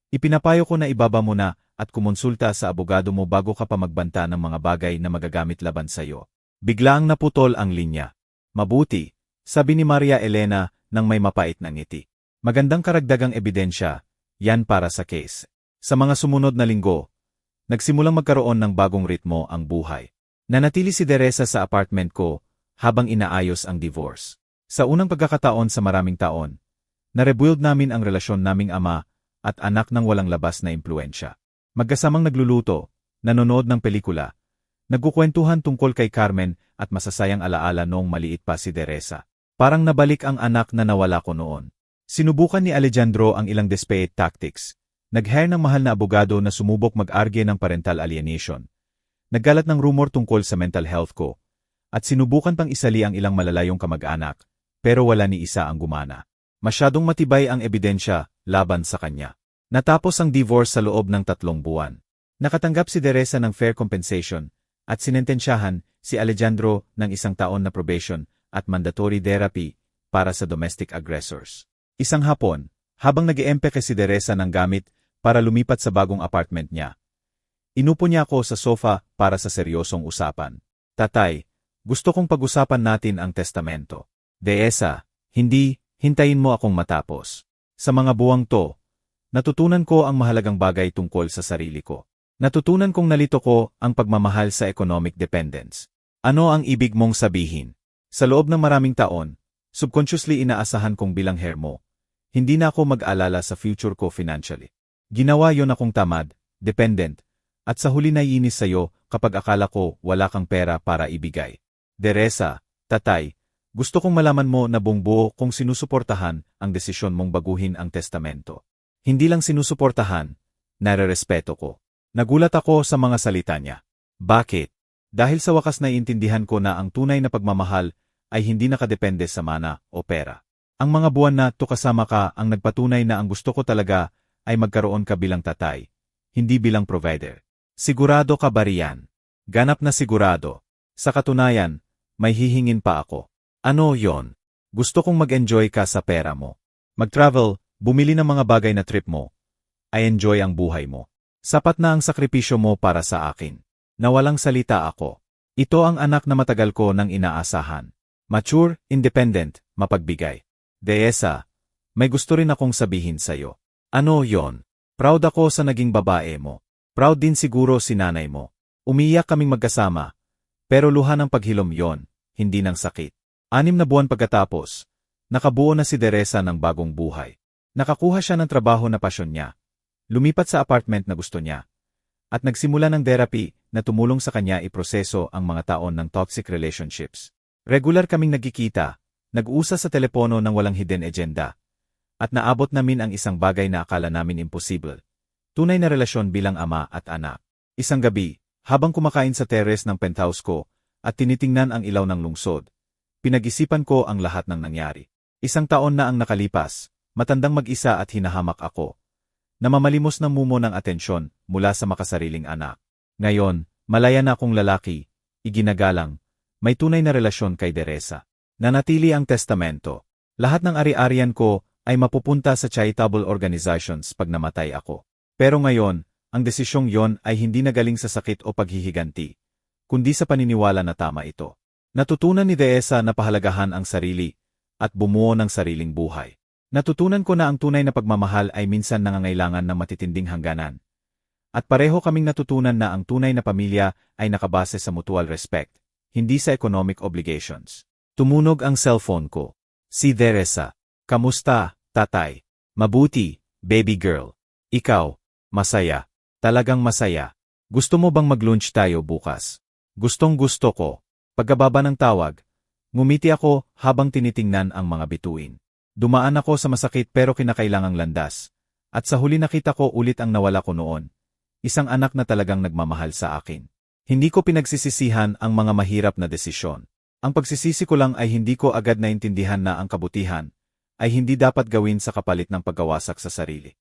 Ipinapayo ko na ibaba mo na at kumonsulta sa abogado mo bago ka pa magbanta ng mga bagay na magagamit laban sayo. Biglaang naputol ang linya. Mabuti, sabi ni Maria Elena nang may mapait na ngiti. Magandang karagdagang ebidensya, yan para sa case. Sa mga sumunod na linggo, nagsimulang magkaroon ng bagong ritmo ang buhay. Nanatili si Teresa sa apartment ko habang inaayos ang divorce. Sa unang pagkakataon sa maraming taon, na-rebuild namin ang relasyon naming ama at anak ng walang labas na impluensya. Magkasamang nagluluto, nanonood ng pelikula, nagkukwentuhan tungkol kay Carmen at masasayang alaala noong maliit pa si Teresa. Parang nabalik ang anak na nawala ko noon. Sinubukan ni Alejandro ang ilang desperate tactics. Nag-hire ng mahal na abogado na sumubok mag-argue ng parental alienation. Naggalat ng rumor tungkol sa mental health ko. At sinubukan pang isali ang ilang malalayong kamag-anak, pero wala ni isa ang gumana. Masyadong matibay ang ebidensya laban sa kanya. Natapos ang divorce sa loob ng 3 buwan. Nakatanggap si Teresa ng fair compensation at sinentensyahan si Alejandro ng 1 taon na probation at mandatory therapy para sa domestic aggressors. Isang hapon, habang nag-iempeke si Teresa ng gamit para lumipat sa bagong apartment niya, inupo niya ako sa sofa para sa seryosong usapan. Tatay, gusto kong pag-usapan natin ang testamento. Teresa, hindi, hintayin mo akong matapos. Sa mga buwang to, natutunan ko ang mahalagang bagay tungkol sa sarili ko. Natutunan kong nalito ko ang pagmamahal sa economic dependence. Ano ang ibig mong sabihin? Sa loob ng maraming taon, subconsciously inaasahan kong bilang heir mo. Hindi na ako mag-alala sa future ko financially. Ginawa yon akong tamad, dependent, at sa huli naiinis sa'yo kapag akala ko wala kang pera para ibigay. Teresa, tatay, gusto kong malaman mo na buong buo kung sinusuportahan ang desisyon mong baguhin ang testamento. Hindi lang sinusuportahan, nare-respeto ko. Nagulat ako sa mga salita niya. Bakit? Dahil sa wakas naiintindihan ko na ang tunay na pagmamahal ay hindi nakadepende sa mana o pera. Ang mga buwan na kasama ka ang nagpatunay na ang gusto ko talaga ay magkaroon ka bilang tatay, hindi bilang provider. Sigurado ka ba riyan? Ganap na sigurado. Sa katunayan, may hihingin pa ako. Ano yon? Gusto kong mag-enjoy ka sa pera mo. Mag-travel, bumili ng mga bagay na trip mo. I enjoy ang buhay mo. Sapat na ang sakripisyo mo para sa akin. Nawalang salita ako. Ito ang anak na matagal ko nang inaasahan. Mature, independent, mapagbigay. Deesa, may gusto rin akong sabihin sa'yo. Ano yon? Proud ako sa naging babae mo. Proud din siguro si nanay mo. Umiyak kaming magkasama. Pero luha ng paghilom yon, hindi ng sakit. 6 na buwan pagkatapos, nakabuo na si Deresa ng bagong buhay. Nakakuha siya ng trabaho na pasyon niya. Lumipat sa apartment na gusto niya. At nagsimula ng therapy na tumulong sa kanya iproseso ang mga taon ng toxic relationships. Regular kaming nagkikita, nag-uusap sa telepono ng walang hidden agenda. At naabot namin ang isang bagay na akala namin imposible. Tunay na relasyon bilang ama at anak. Isang gabi, habang kumakain sa terrace ng penthouse ko at tinitingnan ang ilaw ng lungsod, pinag-isipan ko ang lahat ng nangyari. 1 taon na ang nakalipas, matandang mag-isa at hinahamak ako. Namamalimos ng mumo ng atensyon mula sa makasariling anak. Ngayon, malaya na akong lalaki, iginagalang, may tunay na relasyon kay Deresa. Nanatili ang testamento. Lahat ng ari-arian ko ay mapupunta sa charitable organizations pag namatay ako. Pero ngayon, ang desisyong yon ay hindi nagaling sa sakit o paghihiganti, kundi sa paniniwala na tama ito. Natutunan ni Deesa na pahalagahan ang sarili at bumuo ng sariling buhay. Natutunan ko na ang tunay na pagmamahal ay minsan nangangailangan ng matitinding hangganan. At pareho kaming natutunan na ang tunay na pamilya ay nakabase sa mutual respect, hindi sa economic obligations. Tumunog ang cellphone ko. Si Deresa. Kamusta, tatay? Mabuti, baby girl. Ikaw, masaya. Talagang masaya. Gusto mo bang mag-lunch tayo bukas? Gustong-gusto ko. Pagkababa ng tawag, ngumiti ako habang tinitingnan ang mga bituin. Dumaan ako sa masakit pero kinakailangang landas. At sa huli nakita ko ulit ang nawala ko noon. Isang anak na talagang nagmamahal sa akin. Hindi ko pinagsisisihan ang mga mahirap na desisyon. Ang pagsisisi ko lang ay hindi ko agad naintindihan na ang kabutihan ay hindi dapat gawin sa kapalit ng pagkawasak sa sarili.